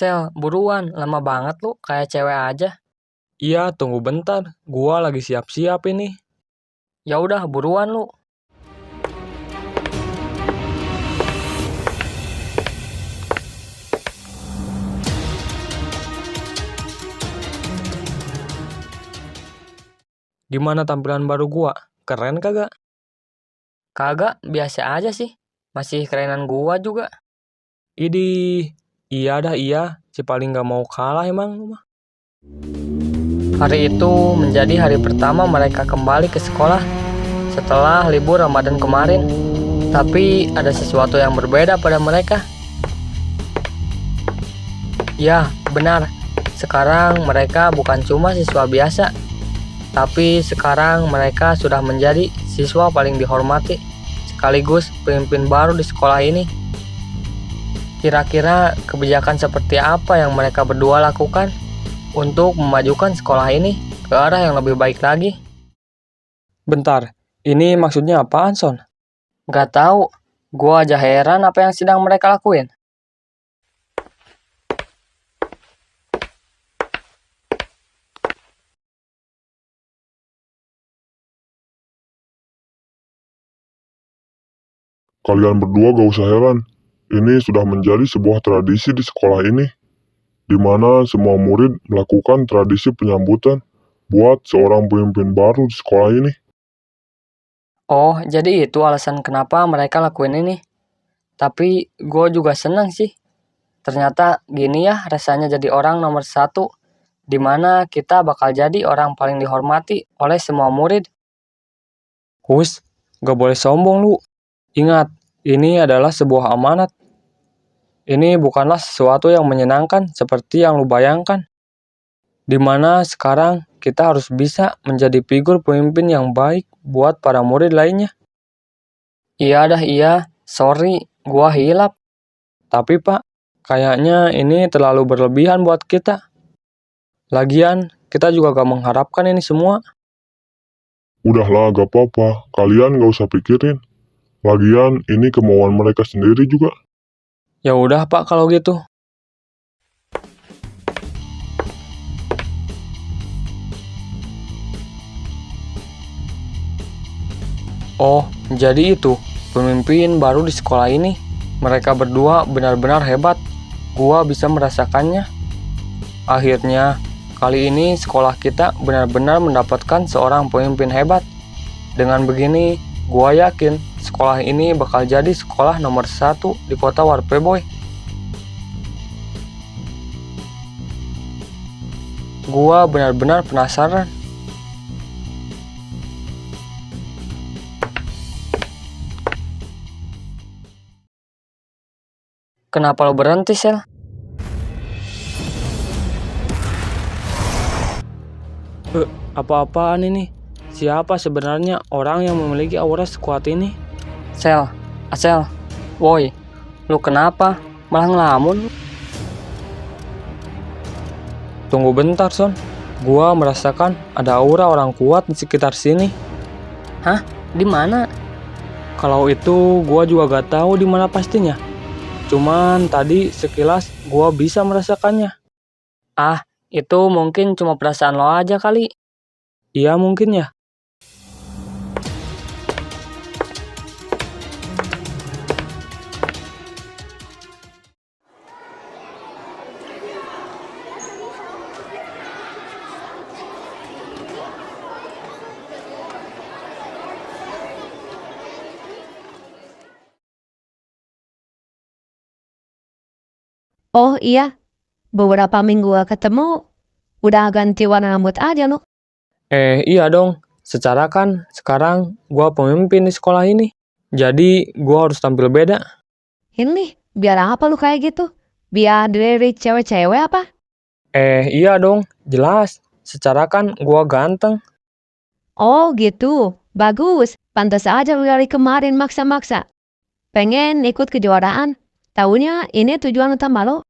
Sel, buruan, lama banget lu, kayak cewek aja. Iya, tunggu bentar. Gua lagi siap-siap ini. Ya udah, buruan lu. Gimana tampilan baru gua? Keren kagak? Kagak, biasa aja sih. Masih kerenan gua juga. Idih, iya dah iya. Si paling gak mau kalah emang. Hari itu menjadi hari pertama mereka kembali ke sekolah setelah libur Ramadan kemarin. Tapi ada sesuatu yang berbeda pada mereka. Ya, benar. Sekarang mereka bukan cuma siswa biasa, tapi sekarang mereka sudah menjadi siswa paling dihormati, sekaligus pemimpin baru di sekolah ini. Kira-kira kebijakan seperti apa yang mereka berdua lakukan untuk memajukan sekolah ini ke arah yang lebih baik lagi? Bentar, ini maksudnya apaan, Son? Gak tahu, gua aja heran apa yang sedang mereka lakuin. Kalian berdua gak usah heran, ini sudah menjadi sebuah tradisi di sekolah ini, di mana semua murid melakukan tradisi penyambutan buat seorang pemimpin baru di sekolah ini. Oh, jadi itu alasan kenapa mereka lakuin ini. Tapi gue juga senang sih. Ternyata gini ya rasanya jadi orang nomor satu, di mana kita bakal jadi orang paling dihormati oleh semua murid. Hus, gak boleh sombong lu. Ingat, ini adalah sebuah amanat. Ini bukanlah sesuatu yang menyenangkan seperti yang lu bayangkan. Dimana sekarang kita harus bisa menjadi figur pemimpin yang baik buat para murid lainnya. Iya, sorry, gua hilap. Tapi Pak, kayaknya ini terlalu berlebihan buat kita. Lagian, kita juga gak mengharapkan ini semua. Udahlah, gak apa-apa, kalian gak usah pikirin. Lagian, ini kemauan mereka sendiri juga. Ya udah Pak kalau gitu. Oh, jadi itu pemimpin baru di sekolah ini. Mereka berdua benar-benar hebat. Gua bisa merasakannya. Akhirnya, kali ini sekolah kita benar-benar mendapatkan seorang pemimpin hebat. Dengan begini, gua yakin sekolah ini bakal jadi sekolah nomor 1 di kota Warpeboy. Gua benar-benar penasaran. Kenapa lo berhenti, Sel? Apa-apaan ini? Siapa sebenarnya orang yang memiliki aura sekuat ini? Sel, Asel, woi, lu kenapa? Malah ngelamun? Tunggu bentar, Son. Gua merasakan ada aura orang kuat di sekitar sini. Hah? Di mana? Kalau itu, gua juga gak tahu di mana pastinya. Cuman tadi sekilas gua bisa merasakannya. Ah, itu mungkin cuma perasaan lo aja kali. Iya mungkin ya. Oh iya, beberapa minggu ketemu, udah ganti warna rambut aja lo. Iya dong. Secara kan sekarang gua pemimpin di sekolah ini. Jadi gua harus tampil beda. Ini, biar apa lu kayak gitu? Biar dilirik cewek-cewek apa? Iya dong. Jelas. Secara kan gua ganteng. Oh gitu, bagus. Pantas aja lu dari kemarin maksa-maksa. Pengen ikut kejuaraan. Taunya ini tujuan utama lo.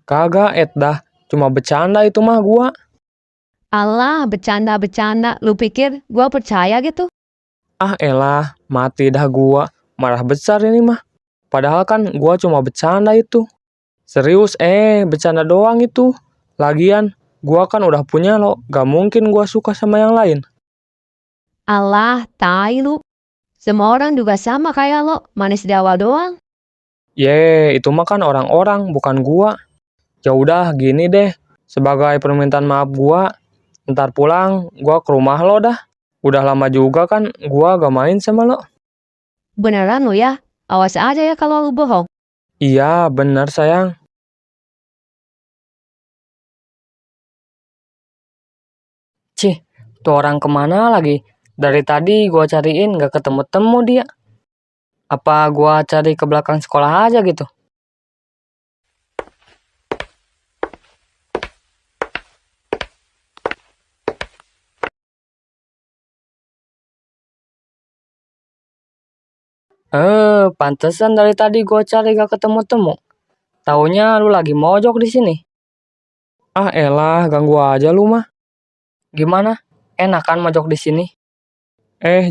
Kagak, dah. Cuma bercanda itu mah gua. Allah, bercanda-bercanda. Lu pikir gua percaya gitu? Ah elah, mati dah gua. Marah besar ini mah. Padahal kan gua cuma bercanda itu. Serius, bercanda doang itu. Lagian, gua kan udah punya lo. Gak mungkin gua suka sama yang lain. Alah, tai lu. Semua orang juga sama kayak lo, manis di awal doang. Itu mah kan orang-orang, bukan gua. Ya udah, gini deh. Sebagai permintaan maaf gua, ntar pulang gua ke rumah lo dah. Udah lama juga kan gua gak main sama lo. Beneran lu ya? Awas aja ya kalau lu bohong. Iya, bener sayang. Cih, tuh orang kemana lagi? Dari tadi gua cariin gak ketemu-temu dia. Apa gua cari ke belakang sekolah aja gitu? Pantesan dari tadi gua cari gak ketemu-temu. Taunya lu lagi mojok di sini. Ah elah, ganggu aja lu mah. Gimana? Enak kan mojok di sini?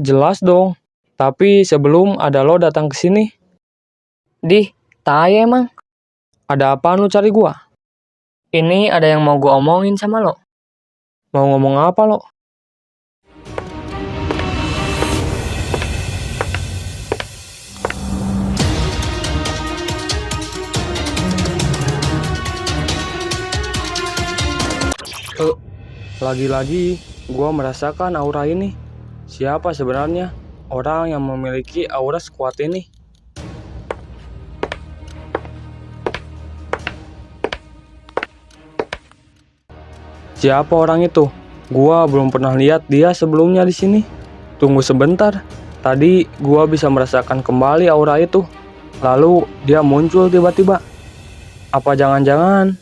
Jelas dong. Tapi sebelum ada lo datang ke sini, Tai emang. ada apaan lu cari gua? Ini ada yang mau gua omongin sama lo. Mau ngomong apa lo? Lagi-lagi, gua merasakan aura ini. Siapa sebenarnya orang yang memiliki aura sekuat ini? Siapa orang itu? Gua belum pernah lihat dia sebelumnya di sini. Tunggu sebentar. Tadi gua bisa merasakan kembali aura itu. Lalu dia muncul tiba-tiba. Apa jangan-jangan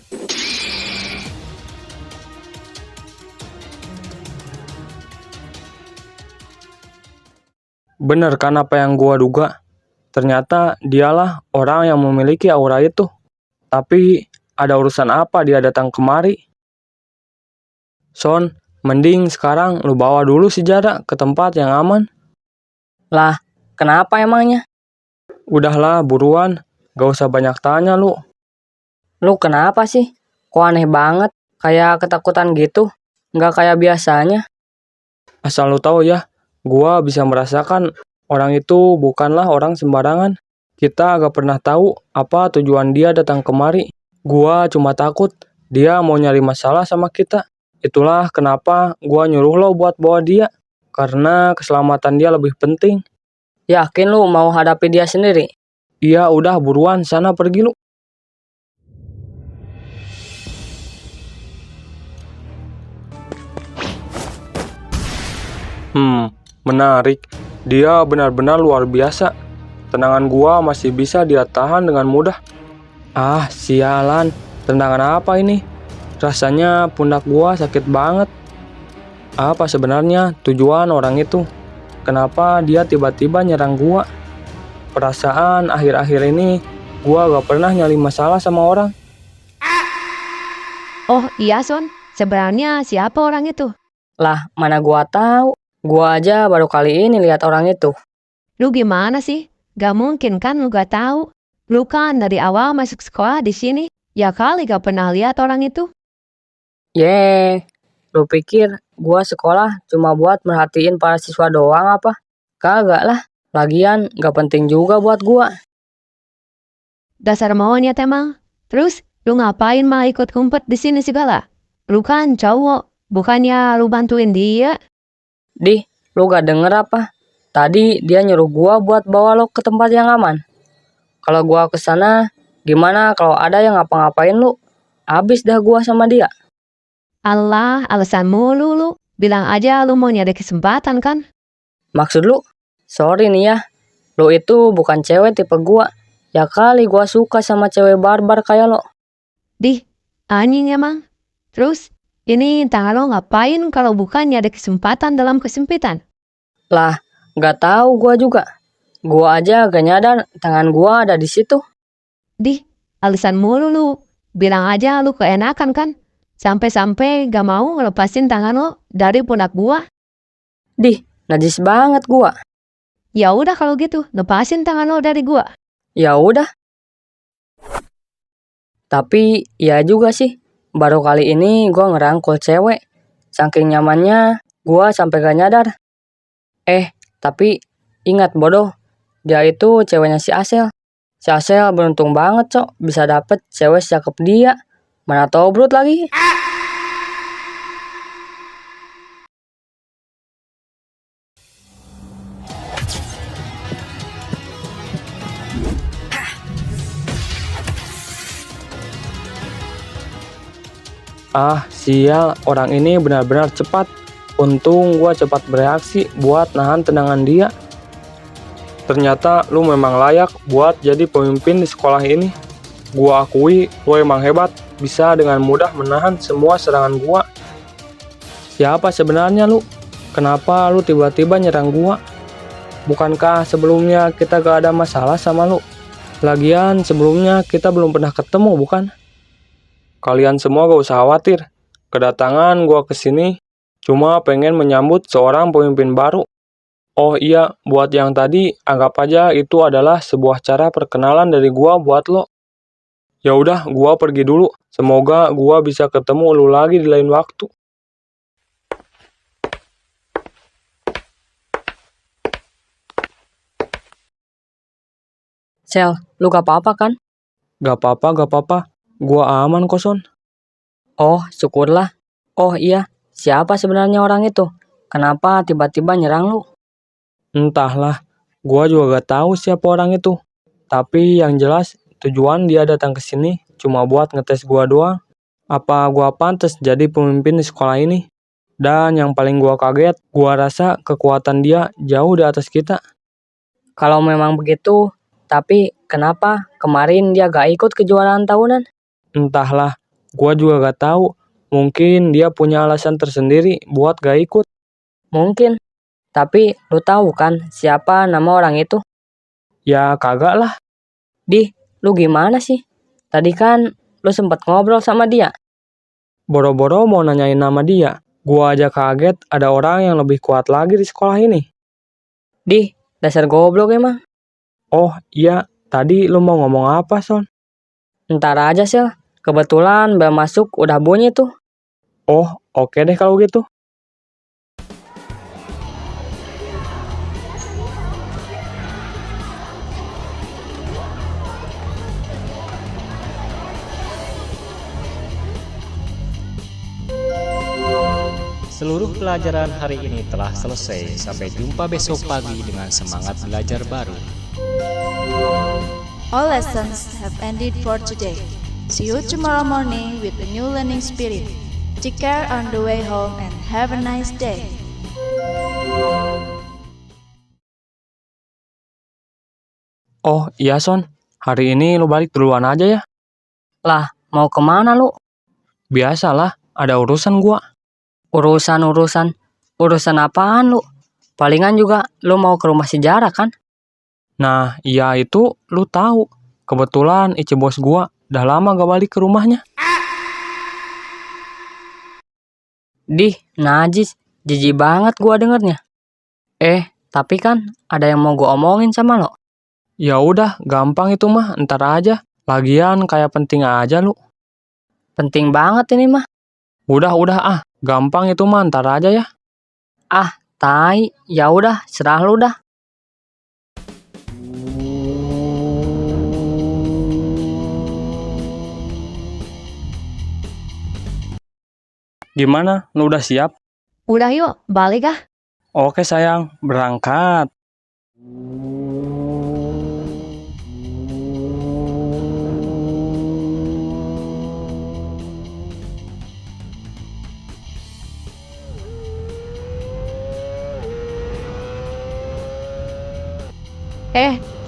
bener kan apa yang gua duga? Ternyata dialah orang yang memiliki aura itu. Tapi ada urusan apa dia datang kemari? Son, mending sekarang lu bawa dulu si Jara ke tempat yang aman. Lah, kenapa emangnya? Udahlah, buruan. Gak usah banyak tanya lu. Lu kenapa sih? Kok aneh banget? Kayak ketakutan gitu? Nggak kayak biasanya. Asal lu tahu ya, gua bisa merasakan orang itu bukanlah orang sembarangan. Kita gak pernah tahu apa tujuan dia datang kemari. Gua cuma takut dia mau nyari masalah sama kita. Itulah kenapa gua nyuruh lo buat bawa dia. Karena keselamatan dia lebih penting. Yakin lu mau hadapi dia sendiri? Iya udah buruan sana pergi lu. Menarik. Dia benar-benar luar biasa. Tendangan gua masih bisa dia tahan dengan mudah. Ah, sialan. Tendangan apa ini? Rasanya pundak gua sakit banget. Apa sebenarnya tujuan orang itu? Kenapa dia tiba-tiba nyerang gua? Perasaan akhir-akhir ini gua gak pernah nyari masalah sama orang. Oh iya Son, sebenarnya siapa orang itu? Lah, mana gua tahu? Gua aja baru kali ini lihat orang itu. Lu gimana sih? Gak mungkin kan lu gak tahu? Lu kan dari awal masuk sekolah di sini. Ya kali gak pernah lihat orang itu. Lu pikir gua sekolah cuma buat merhatiin para siswa doang apa? Kagak lah. Lagian gak penting juga buat gua. Dasar monyet emang. Terus lu ngapain mah ikut kumpet di sini segala? Lu kan cowok, bukannya lu bantuin dia? Lu gak denger apa? Tadi dia nyuruh gua buat bawa lo ke tempat yang aman. Kalau gua kesana, gimana kalau ada yang ngapa-ngapain lu? Abis dah gua sama dia. Allah, alasan mulu lu. Bilang aja lu mau nyari kesempatan kan? Maksud lu? Sorry nih ya. Lu itu bukan cewek tipe gua. Ya kali gua suka sama cewek barbar kayak lo. Anjing emang. Terus, ini tangan lo ngapain kalau bukan nyari kesempatan dalam kesempitan? Lah, gak tahu gua juga. Gua aja gak nyadar tangan gua ada di situ. Alasan mulu lu. Bilang aja lu keenakan kan? Sampai-sampai gak mau ngelepasin tangan lo dari pundak gua. Najis banget gua. Ya udah kalau gitu, lepasin tangan lo dari gua. Ya udah. Tapi ya juga sih, baru kali ini gua ngerangkul cewek. Saking nyamannya, gua sampai gak nyadar. Tapi ingat bodoh, dia itu ceweknya si Asel. Si Asel beruntung banget cok, bisa dapet cewek cakep dia. Mana tobrut lagi. Ah, sial, orang ini benar-benar cepat. Untung gua cepat bereaksi buat nahan tendangan dia. Ternyata lu memang layak buat jadi pemimpin di sekolah ini. Gua akui, lu emang hebat, bisa dengan mudah menahan semua serangan gua. Siapa sebenarnya lu? Kenapa lu tiba-tiba nyerang gua? Bukankah sebelumnya kita gak ada masalah sama lu? Lagian sebelumnya kita belum pernah ketemu, bukan? Kalian semua gak usah khawatir. Kedatangan gua ke sini cuma pengen menyambut seorang pemimpin baru. Oh iya, buat yang tadi, anggap aja itu adalah sebuah cara perkenalan dari gua buat lo. Ya udah, gua pergi dulu. Semoga gua bisa ketemu lu lagi di lain waktu. Sel, lu gak apa-apa kan? Gak apa-apa. Gua aman kok, Son. Oh, syukurlah. Oh iya, siapa sebenarnya orang itu? Kenapa tiba-tiba nyerang lu? Entahlah, gua juga gak tahu siapa orang itu. Tapi yang jelas, tujuan dia datang ke sini cuma buat ngetes gua doang. Apa gua pantas jadi pemimpin di sekolah ini? Dan yang paling gua kaget, gua rasa kekuatan dia jauh di atas kita. Kalau memang begitu, tapi kenapa kemarin dia gak ikut kejuaraan tahunan? Entahlah, gua juga gak tahu. Mungkin dia punya alasan tersendiri buat gak ikut. Mungkin. Tapi lu tahu kan siapa nama orang itu? Ya kagak lah. Lu gimana sih? Tadi kan lu sempat ngobrol sama dia. Boro-boro mau nanyain nama dia. Gua aja kaget ada orang yang lebih kuat lagi di sekolah ini. Dasar goblok emang. Oh iya, tadi lu mau ngomong apa, Son? Ntar aja Sel. Kebetulan bel masuk udah bunyi tuh. Oh, oke deh kalau gitu. Seluruh pelajaran hari ini telah selesai. Sampai jumpa besok pagi dengan semangat belajar baru. All lessons have ended for today. See you tomorrow morning with a new learning spirit. Take care on the way home and have a nice day. Oh iya, Son. Hari ini lu balik duluan aja ya. Lah, mau kemana lu? Biasalah, ada urusan gua. Urusan apaan lu? Palingan juga lu mau ke rumah si Jara kan? Nah, iya itu lu tahu. Kebetulan Ice bos gua udah lama gak balik ke rumahnya. Najis, jijik banget gua dengernya. Tapi kan ada yang mau gua omongin sama lo. Ya udah, gampang itu mah, entar aja. Lagian kayak penting aja lu. Penting banget ini mah. Udah gampang itu mah, entar aja ya. Tai, ya udah, serah lu dah. Gimana? Lu udah siap? Udah yuk, balik ah. Oke sayang, berangkat.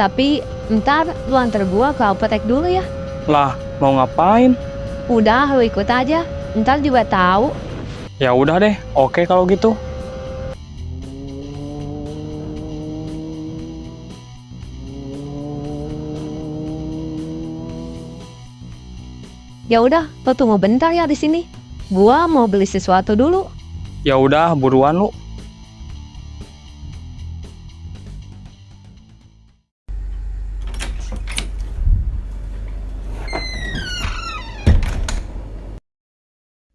Tapi ntar lu antar gua ke apotek dulu ya. Lah, mau ngapain? Udah, lu ikut aja. Ntar juga tahu. Ya udah deh, oke kalau gitu. Ya udah, lo tunggu bentar ya di sini. Gua mau beli sesuatu dulu. Ya udah, buruan lu.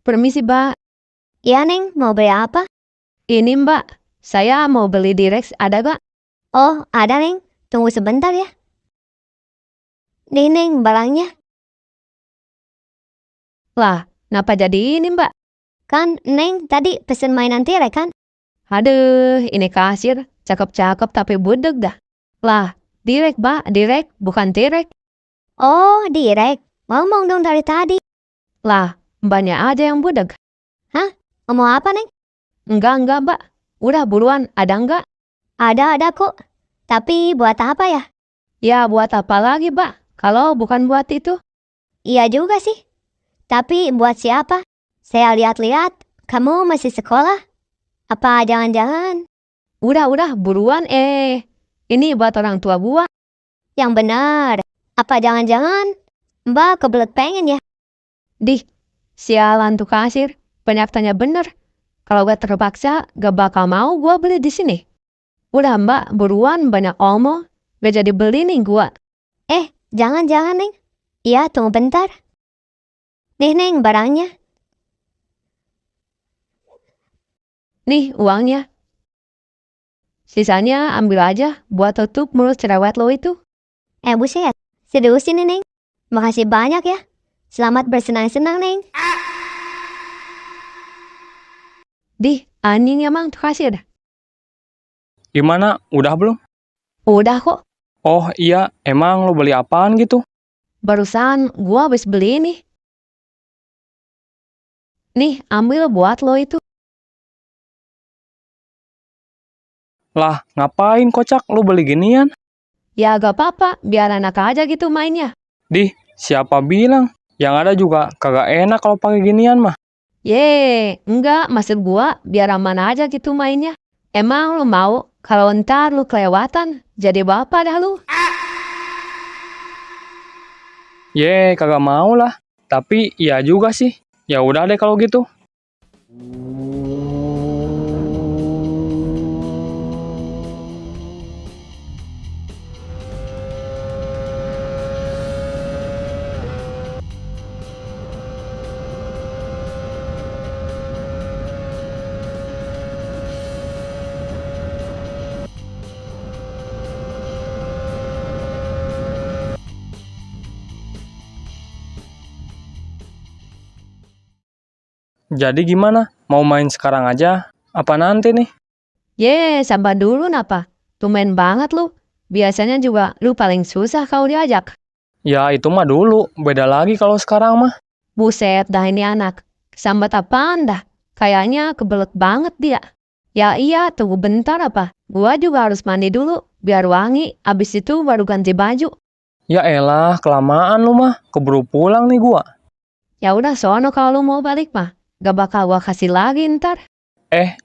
Permisi, Mbak. Iya, Neng, mau beli apa? Ini, Mbak. Saya mau beli Direx, ada gak? Oh, ada, Neng. Tunggu sebentar ya. Nih, Neng, barangnya. Lah, kenapa jadi ini, Mbak? Kan, Neng tadi pesen mainan T-Rex kan? Aduh, ini kasir. Cakep-cakep tapi budeg dah. Lah, Direx, Mbak. Direx, bukan T-Rex. Oh, Direk. Ngomong dong dari tadi. Lah, Mbaknya aja yang budeg. Ngomong apa, Neng? Enggak, Mbak. Udah buruan, ada enggak? Ada kok. Tapi buat apa ya? Ya, buat apa lagi, Mbak? Kalau bukan buat itu. Iya juga sih. Tapi buat siapa? Saya lihat-lihat, kamu masih sekolah? Apa jangan-jangan? Udah, buruan, Ini buat orang tua gua. Yang benar. Apa jangan-jangan Mbak kebelet pengen ya? Dih, sialan tuh kasir. Banyak tanya bener. Kalau gak terpaksa, gak bakal mau gua beli di sini. Udah, Mbak, buruan, banyak omong. Gak jadi beli nih gua. Jangan-jangan, Neng. Iya, tunggu bentar. Nih, Neng, barangnya. Nih, uangnya. Sisanya ambil aja buat tutup mulut cerewet lo itu. Buset. Serius ini, Neng. Makasih banyak ya. Selamat bersenang-senang, Neng. Dih, anjing emang tuh kasir. Gimana? Udah belum? Udah kok. Oh iya, emang lo beli apaan gitu? Barusan gua habis beli ini. Nih, ambil buat lo itu. Lah, ngapain kocak lo beli ginian? Ya gak apa-apa, biar anak aja gitu mainnya. Siapa bilang? Yang ada juga kagak enak kalau pakai ginian mah. Enggak, maksud gua biar aman aja gitu mainnya. Emang lu mau kalau ntar lu kelewatan jadi bapak dah lu? Kagak mau lah. Tapi iya juga sih. Ya udah deh kalau gitu. Jadi gimana? Mau main sekarang aja? Apa nanti nih? Sabar dulu napa? Tumen banget lu. Biasanya juga lu paling susah kalau diajak. Ya itu mah dulu. Beda lagi kalau sekarang mah. Buset dah ini anak. Sambat apaan dah? Kayaknya kebelet banget dia. Ya iya, tunggu bentar apa? Gua juga harus mandi dulu, biar wangi. Abis itu baru ganti baju. Ya elah, kelamaan lu mah. Keburu pulang nih gua. Ya udah sono kalau lu mau balik mah. Gak bakal gua kasih lagi ntar.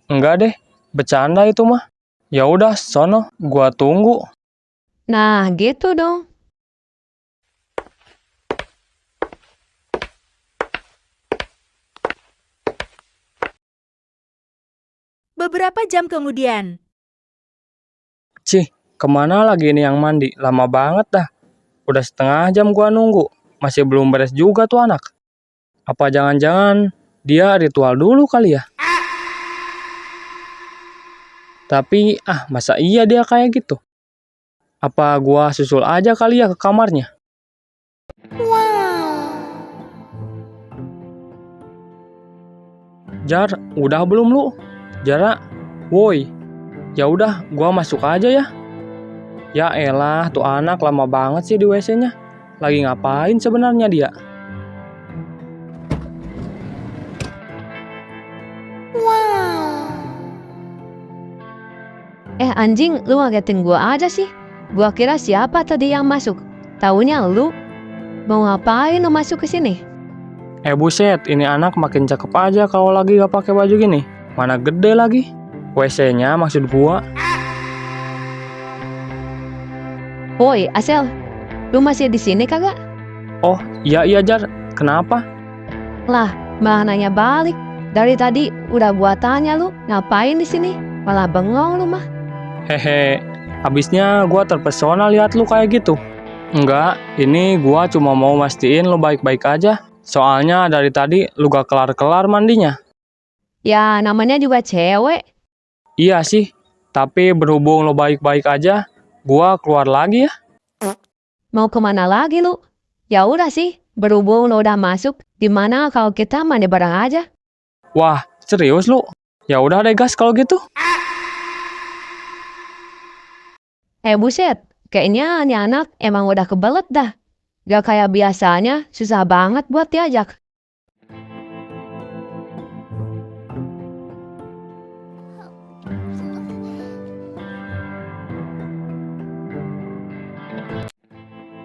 Enggak deh. Bercanda itu mah. Ya udah, sono. Gua tunggu. Nah, gitu dong. Beberapa jam kemudian. Kemana lagi nih yang mandi? Lama banget dah. Udah setengah jam gua nunggu. Masih belum beres juga tuh anak. Apa jangan-jangan dia ritual dulu kali ya? Tapi, masa iya dia kayak gitu? Apa gua susul aja kali ya ke kamarnya? Jar, udah belum lu? Jara, woi. Ya udah, gua masuk aja ya. Ya elah, tuh anak lama banget sih di WC-nya. Lagi ngapain sebenarnya dia? Anjing, lu ngagetin gua aja sih. Gua kira siapa tadi yang masuk. Taunya lu. Mau ngapain lu masuk ke sini? Buset, ini anak makin cakep aja kalau lagi gak pakai baju gini. Mana gede lagi. WC-nya maksud gua. Woi, Asel. Lu masih di sini kagak? Oh, iya Jar. Kenapa? Lah, malah nanya balik. Dari tadi udah gua tanya lu, ngapain di sini? Malah bengong lu mah. Hehe, abisnya gua terpesona lihat lu kayak gitu. Enggak, ini gua cuma mau mastiin lu baik-baik aja. Soalnya dari tadi lu gak kelar-kelar mandinya. Ya, namanya juga cewek. Iya sih, tapi berhubung lo baik-baik aja, gua keluar lagi ya. Mau kemana lagi lu? Ya udah sih, berhubung lo udah masuk, gimana kalau kita mandi bareng aja? Wah, serius lu? Ya udah deh gas kalau gitu. Buset, kayaknya nih anak emang udah kebelet dah. Gak kayak biasanya, susah banget buat diajak.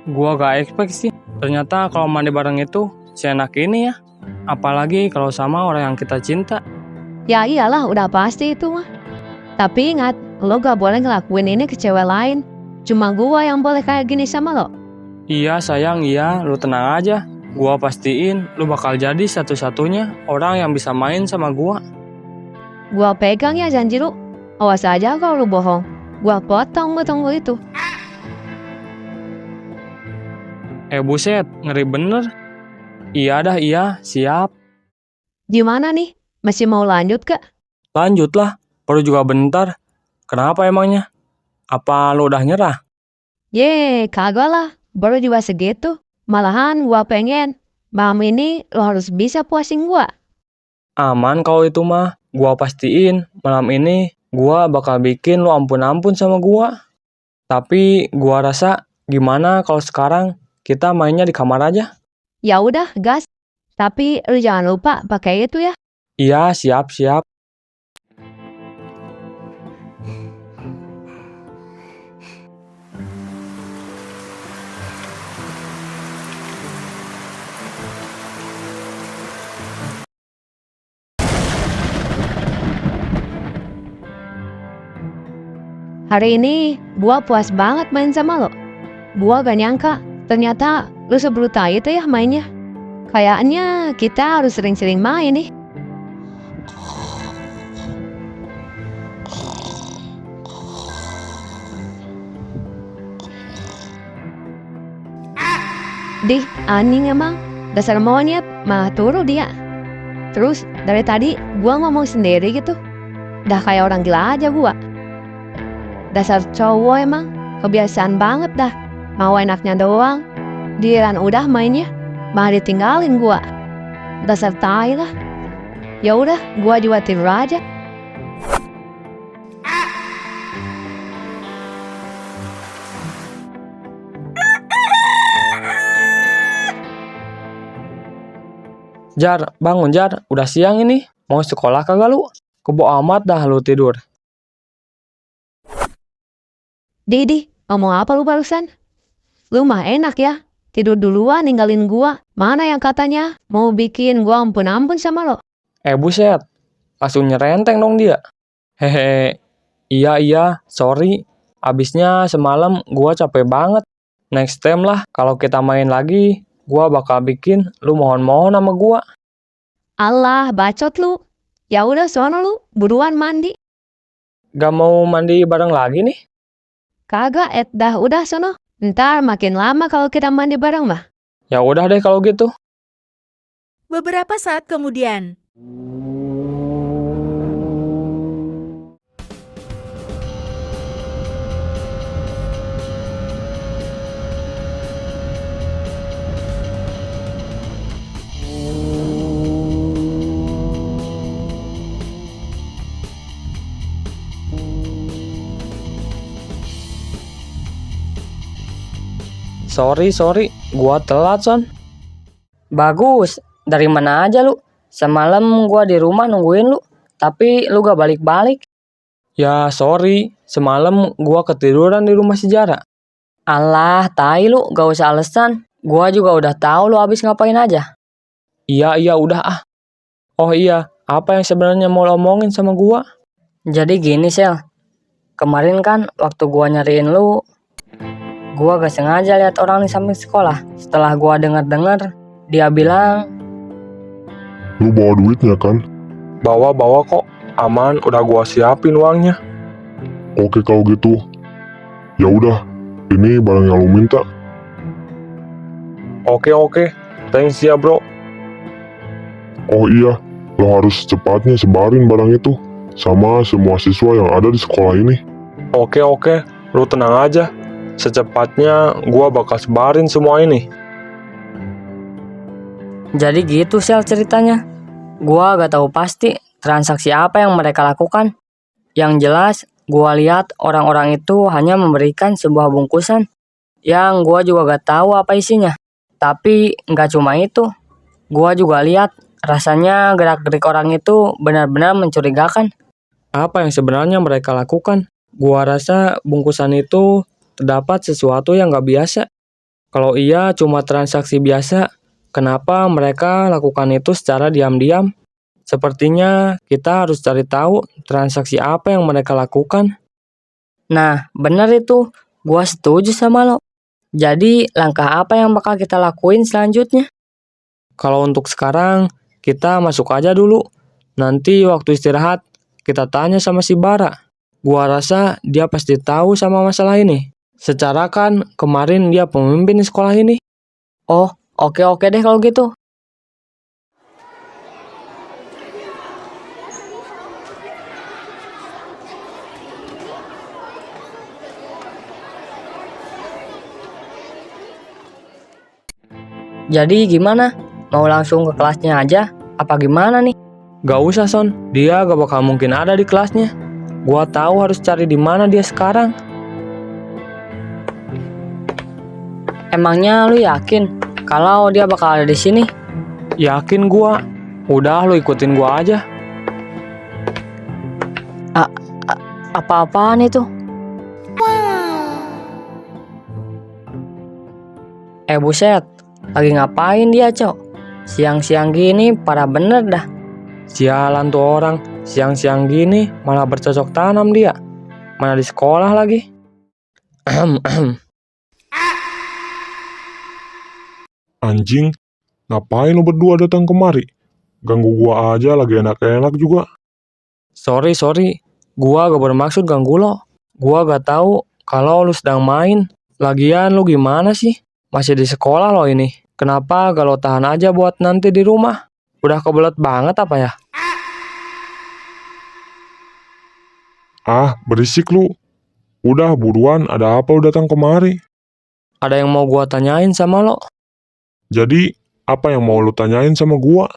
Gua gak expect sih. Ternyata kalau mandi bareng itu seenak ini ya. Apalagi kalau sama orang yang kita cinta. Ya iyalah, udah pasti itu mah. Tapi ingat, lo gak boleh ngelakuin ini ke cewek lain. Cuma gua yang boleh kayak gini sama lo. Iya sayang, iya, lu tenang aja. Gua pastiin lu bakal jadi satu-satunya orang yang bisa main sama gua. Gua pegang ya janji lu. Awas aja kalau lu bohong. Gua potong betong lu itu. Buset, ngeri bener. Iya dah, iya, siap. Gimana nih? Masih mau lanjut kak? Lanjutlah, baru juga bentar. Kenapa emangnya? Apa lu udah nyerah? Kagak lah. Baru juga segitu. Malahan gua pengen. Malam ini lo harus bisa puasin gua. Aman kalau itu mah. Gua pastiin malam ini gua bakal bikin lu ampun-ampun sama gua. Tapi gua rasa gimana kalau sekarang kita mainnya di kamar aja? Ya udah, gas. Tapi lu jangan lupa pakai itu ya. Iya, siap-siap. Hari ini gua puas banget main sama lo. Gua gak nyangka, ternyata lu sebrutal itu ya mainnya. Kayaknya kita harus sering-sering main nih. Dih, anjing emang. Dasar monyet, malah turu dia. Terus dari tadi gua ngomong sendiri gitu. Dah kayak orang gila aja gua. Dasar cowok emang, kebiasaan banget dah. Mau enaknya doang. Giliran udah mainnya, malah ditinggalin gua. Dasar tai lah. Ya udah, gua juga tidur aja. Jar, bangun Jar, udah siang ini. Mau sekolah kagak lu? Kebo amat dah lu tidur. Didi, ngomong apa lu barusan? Lu mah enak ya. Tidur duluan ninggalin gua. Mana yang katanya mau bikin gua ampun-ampun sama lo? Buset. Langsung nyerenteng dong dia. Hehe. Iya, sorry. Abisnya semalam gua capek banget. Next time lah, kalau kita main lagi, gua bakal bikin lu mohon-mohon sama gua. Allah, bacot lu. Ya udah sono lu, buruan mandi. Gak mau mandi bareng lagi nih? Kagak, dah udah sono. Ntar makin lama kalau kita mandi bareng mah. Ya udah deh kalau gitu. Beberapa saat kemudian, Sorry, gua telat son. Bagus, dari mana aja lu? Semalam gua di rumah nungguin lu, tapi lu gak balik-balik. Ya sorry, semalam gua ketiduran di rumah si Jara. Alah, tai lu, gak usah alasan. Gua juga udah tahu lu habis ngapain aja. Iya udah ah. Oh iya, apa yang sebenarnya mau lo omongin sama gua? Jadi gini, Sel. Kemarin kan waktu gua nyariin lu, gua gak sengaja lihat orang di samping sekolah. Setelah gua dengar-dengar, dia bilang, Lu bawa duitnya kan? Bawa kok, aman, udah gua siapin uangnya. Oke kalau gitu. Ya udah, ini barang yang lu minta. Oke, thanks ya bro. Oh iya, lo harus secepatnya sebarin barang itu sama semua siswa yang ada di sekolah ini. Oke, lu tenang aja. Secepatnya gua bakal sebarin semua ini. Jadi gitu Sel ceritanya. Gua gak tahu pasti transaksi apa yang mereka lakukan. Yang jelas, gua lihat orang-orang itu hanya memberikan sebuah bungkusan yang gua juga gak tahu apa isinya. Tapi gak cuma itu, gua juga lihat rasanya gerak-gerik orang itu benar-benar mencurigakan. Apa yang sebenarnya mereka lakukan? Gua rasa bungkusan itu terdapat sesuatu yang gak biasa. Kalau iya cuma transaksi biasa, kenapa mereka lakukan itu secara diam-diam? Sepertinya kita harus cari tahu transaksi apa yang mereka lakukan. Nah, benar itu. Gua setuju sama lo. Jadi, langkah apa yang bakal kita lakuin selanjutnya? Kalau untuk sekarang, kita masuk aja dulu. Nanti waktu istirahat, kita tanya sama si Bara. Gua rasa dia pasti tahu sama masalah ini. Secara kan kemarin dia pemimpin di sekolah ini. Oh, oke deh kalau gitu. Jadi gimana? Mau langsung ke kelasnya aja? Apa gimana nih? Gak usah Son, dia gak bakal mungkin ada di kelasnya. Gua tahu harus cari di mana dia sekarang. Emangnya lu yakin kalau dia bakal ada di sini? Yakin gua. Udah lu ikutin gua aja. Apa-apaan itu? Buset, lagi ngapain dia, Cok? Siang-siang gini parah bener dah. Sialan tuh orang, siang-siang gini malah bercocok tanam dia. Mana di sekolah lagi. Anjing, ngapain lo berdua datang kemari? Ganggu gua aja lagi enak-enak juga. Sorry, gua gak bermaksud ganggu lo. Gua gak tahu kalau lu sedang main. Lagian lu gimana sih? Masih di sekolah lo ini. Kenapa gak lo tahan aja buat nanti di rumah? Udah kebelet banget apa ya? Ah, berisik lu. Udah buruan, ada apa lu datang kemari? Ada yang mau gua tanyain sama lo. Jadi, apa yang mau lu tanyain sama gua?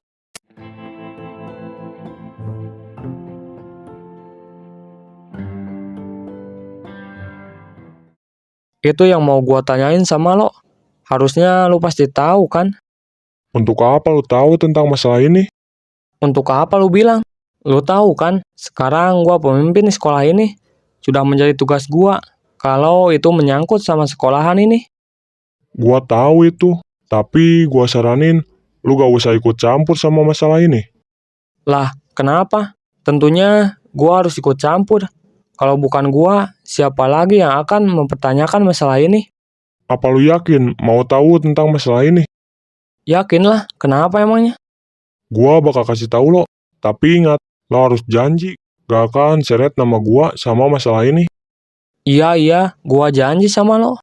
Itu yang mau gua tanyain sama lo. Harusnya lu pasti tahu kan? Untuk apa lu tahu tentang masalah ini? Untuk apa lu bilang? Lu tahu kan? Sekarang gua pemimpin di sekolah ini. Sudah menjadi tugas gua. Kalau itu menyangkut sama sekolahan ini. Gua tahu itu, tapi gua saranin lu gak usah ikut campur sama masalah ini. Lah, kenapa? Tentunya gua harus ikut campur. Kalau bukan gua, siapa lagi yang akan mempertanyakan masalah ini? Apa lu yakin mau tahu tentang masalah ini? Yakin lah, kenapa emangnya? Gua bakal kasih tahu lo, tapi ingat, lo harus janji gak akan seret nama gua sama masalah ini. Iya, gua janji sama lo.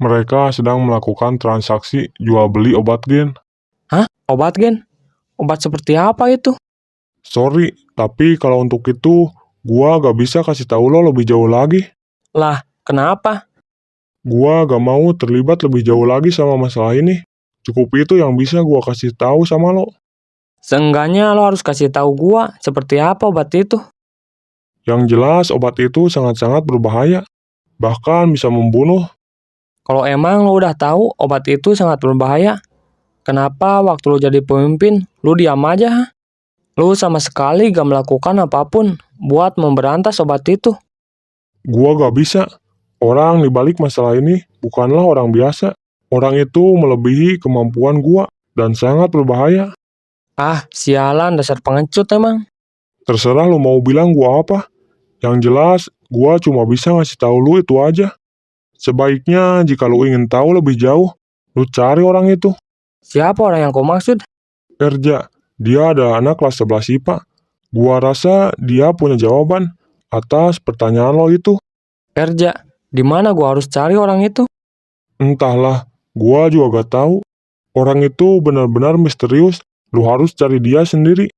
Mereka sedang melakukan transaksi jual beli obat gen. Hah? Obat gen? Obat seperti apa itu? Sorry, tapi kalau untuk itu, gua gak bisa kasih tahu lo lebih jauh lagi. Lah, kenapa? Gua gak mau terlibat lebih jauh lagi sama masalah ini. Cukup itu yang bisa gua kasih tahu sama lo. Seenggaknya lo harus kasih tahu gua seperti apa obat itu. Yang jelas obat itu sangat-sangat berbahaya. Bahkan bisa membunuh. Kalau emang lo udah tahu obat itu sangat berbahaya, kenapa waktu lo jadi pemimpin, lo diam aja? Ha? Lo sama sekali gak melakukan apapun buat memberantas obat itu. Gua gak bisa. Orang di balik masalah ini bukanlah orang biasa. Orang itu melebihi kemampuan gua dan sangat berbahaya. Ah, sialan dasar pengecut emang. Terserah lu mau bilang gua apa. Yang jelas, gua cuma bisa ngasih tahu lu itu aja. Sebaiknya jika lu ingin tahu lebih jauh, lu cari orang itu. Siapa orang yang kau maksud? Erja, dia adalah anak kelas 11 IPA. Gua rasa dia punya jawaban atas pertanyaan lo itu. Erja, di mana gua harus cari orang itu? Entahlah, gua juga gak tahu. Orang itu benar-benar misterius Lu harus cari dia sendiri.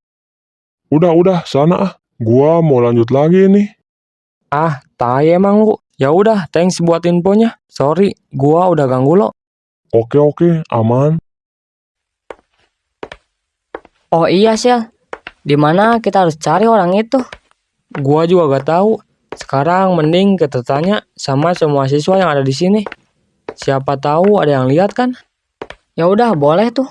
Udah, sana ah. Gua mau lanjut lagi nih. Ah, tai emang lu. Ya udah, thanks buat infonya. Sorry, gua udah ganggu lo. Oke, aman. Oh iya, Sel. Di mana kita harus cari orang itu? Gua juga gak tahu. Sekarang mending kita tanya sama semua siswa yang ada di sini. Siapa tahu ada yang lihat kan? Ya udah, boleh tuh.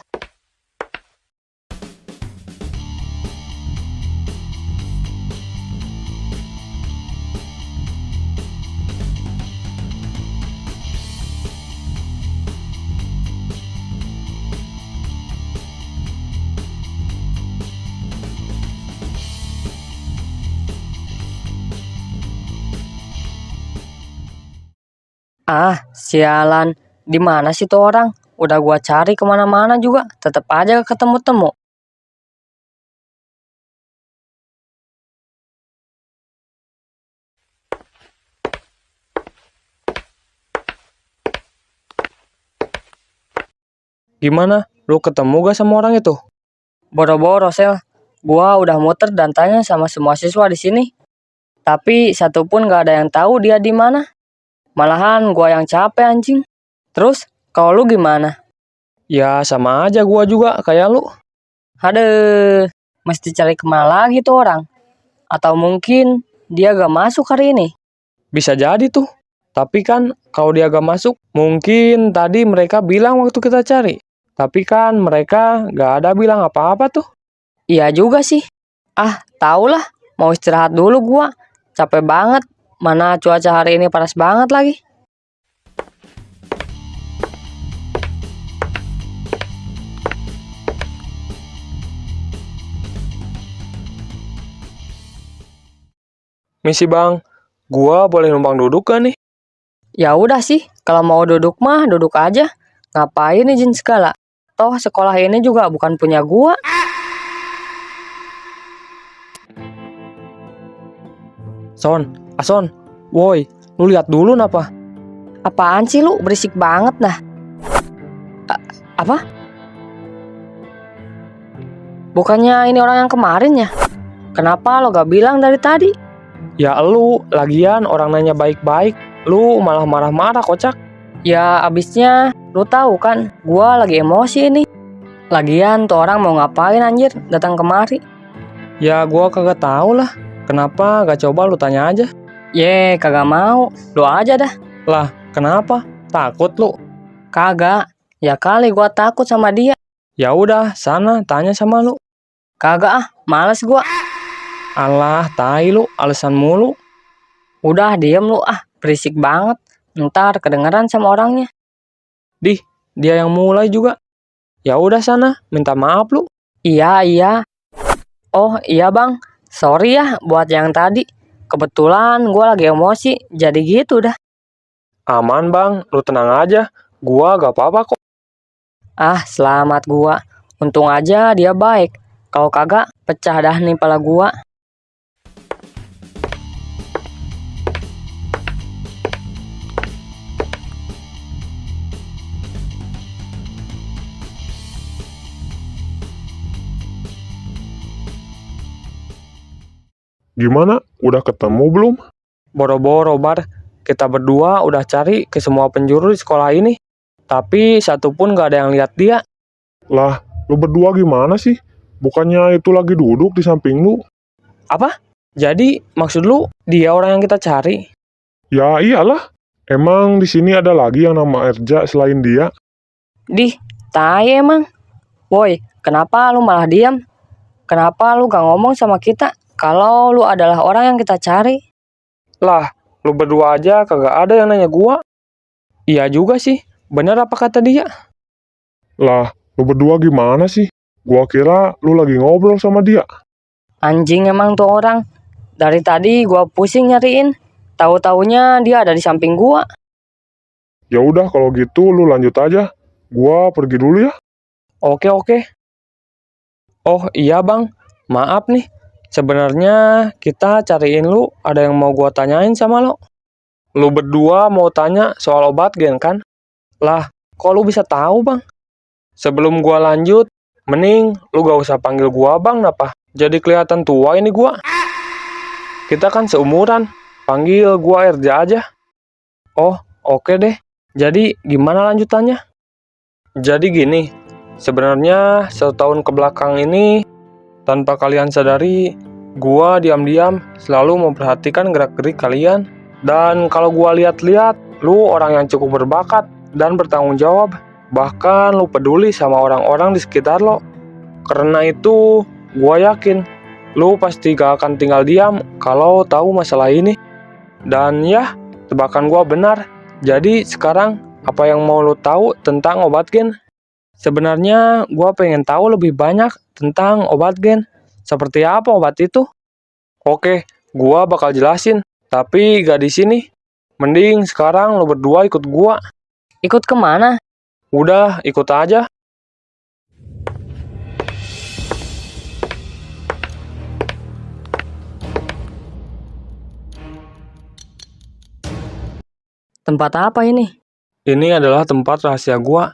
Ah, sialan. Di mana sih tuh orang? Udah gua cari kemana-mana juga, tetep aja gak ketemu-temu. Gimana? Lu ketemu gak sama orang itu? Boro-boro, Sel. Gua udah muter dan tanya sama semua siswa di sini. Tapi satupun gak ada yang tahu dia di mana. Malahan gua yang capek anjing. Terus, kalau lu gimana? Ya sama aja gua juga kayak lu. Aduh, mesti cari kemana lagi tuh orang? Atau mungkin dia gak masuk hari ini? Bisa jadi tuh. Tapi kan kalau dia gak masuk, mungkin tadi mereka bilang waktu kita cari. Tapi kan mereka gak ada bilang apa-apa tuh. Iya juga sih. Ah, tau lah. Mau istirahat dulu gua. Capek banget. Mana cuaca hari ini panas banget lagi. Misi bang, gua boleh numpang duduk gak nih? Ya udah sih, kalau mau duduk mah duduk aja. Ngapain izin segala? Toh sekolah ini juga bukan punya gua. Ason, woi, lu lihat dulu napa? Apaan sih lu? Berisik banget dah. Apa? Bukannya ini orang yang kemarin ya? Kenapa lo gak bilang dari tadi? Ya lu, lagian orang nanya baik-baik, lu malah marah-marah kocak. Ya abisnya lu tahu kan, gua lagi emosi ini. Lagian tuh orang mau ngapain anjir datang kemari? Ya gua kagak tahu lah, kenapa gak coba lu tanya aja? Ye, kagak mau. Lu aja dah. Lah, kenapa? Takut lu? Kagak. Ya kali gua takut sama dia. Ya udah, sana tanya sama lu. Kagak ah, males gua. Alah, tai lu, alasan mulu. Udah diem lu ah, berisik banget. Ntar kedengeran sama orangnya. Dih, dia yang mulai juga. Ya udah sana, minta maaf lu. Iya. Oh iya bang, sorry ya buat yang tadi. Kebetulan gua lagi emosi, jadi gitu dah. Aman bang, lu tenang aja. Gua gak apa-apa kok. Ah, selamat gua. Untung aja dia baik. Kalau kagak, pecah dah nih pala gua. Gimana? Udah ketemu belum? Boro-boro bar, kita berdua udah cari ke semua penjuru di sekolah ini. Tapi satupun gak ada yang lihat dia. Lah, lu berdua gimana sih? Bukannya itu lagi duduk di samping lu? Apa? Jadi maksud lu dia orang yang kita cari? Ya iyalah. Emang di sini ada lagi yang nama Erja selain dia? Dih, tai emang. Woi, kenapa lu malah diam? Kenapa lu gak ngomong sama kita kalau lu adalah orang yang kita cari? Lah, lu berdua aja kagak ada yang nanya gua. Iya juga sih, bener apa kata dia? Lah, lu berdua gimana sih? Gua kira lu lagi ngobrol sama dia. Anjing emang tuh orang. Dari tadi gua pusing nyariin. Tahu-taunya dia ada di samping gua. Ya udah kalau gitu lu lanjut aja. Gua pergi dulu ya. Oke. Oh iya bang, maaf nih. Sebenarnya kita cariin lu, ada yang mau gua tanyain sama lo. Lu berdua mau tanya soal obat gen kan? Lah, kok lu bisa tahu bang? Sebelum gua lanjut, Mending lu gak usah panggil gua abang napa. Jadi kelihatan tua ini gua. Kita kan seumuran. Panggil gua Erja aja. Oh, oke deh. Jadi gimana lanjutannya? Jadi gini, sebenarnya 1 tahun kebelakang ini, tanpa kalian sadari, gua diam-diam selalu memperhatikan gerak-gerik kalian. Dan kalau gua lihat-lihat, lu orang yang cukup berbakat dan bertanggung jawab. Bahkan lu peduli sama orang-orang di sekitar lo. Karena itu, gua yakin lu pasti gak akan tinggal diam kalau tahu masalah ini. Dan ya, tebakan gua benar. Jadi sekarang, apa yang mau lu tahu tentang obat gen? Sebenarnya gua pengen tahu lebih banyak tentang obat gen. Seperti apa obat itu? Oke, gua bakal jelasin. Tapi gak di sini. Mending sekarang lu berdua ikut gua. Ikut kemana? Udah, ikut aja. Tempat apa ini? Ini adalah tempat rahasia gua.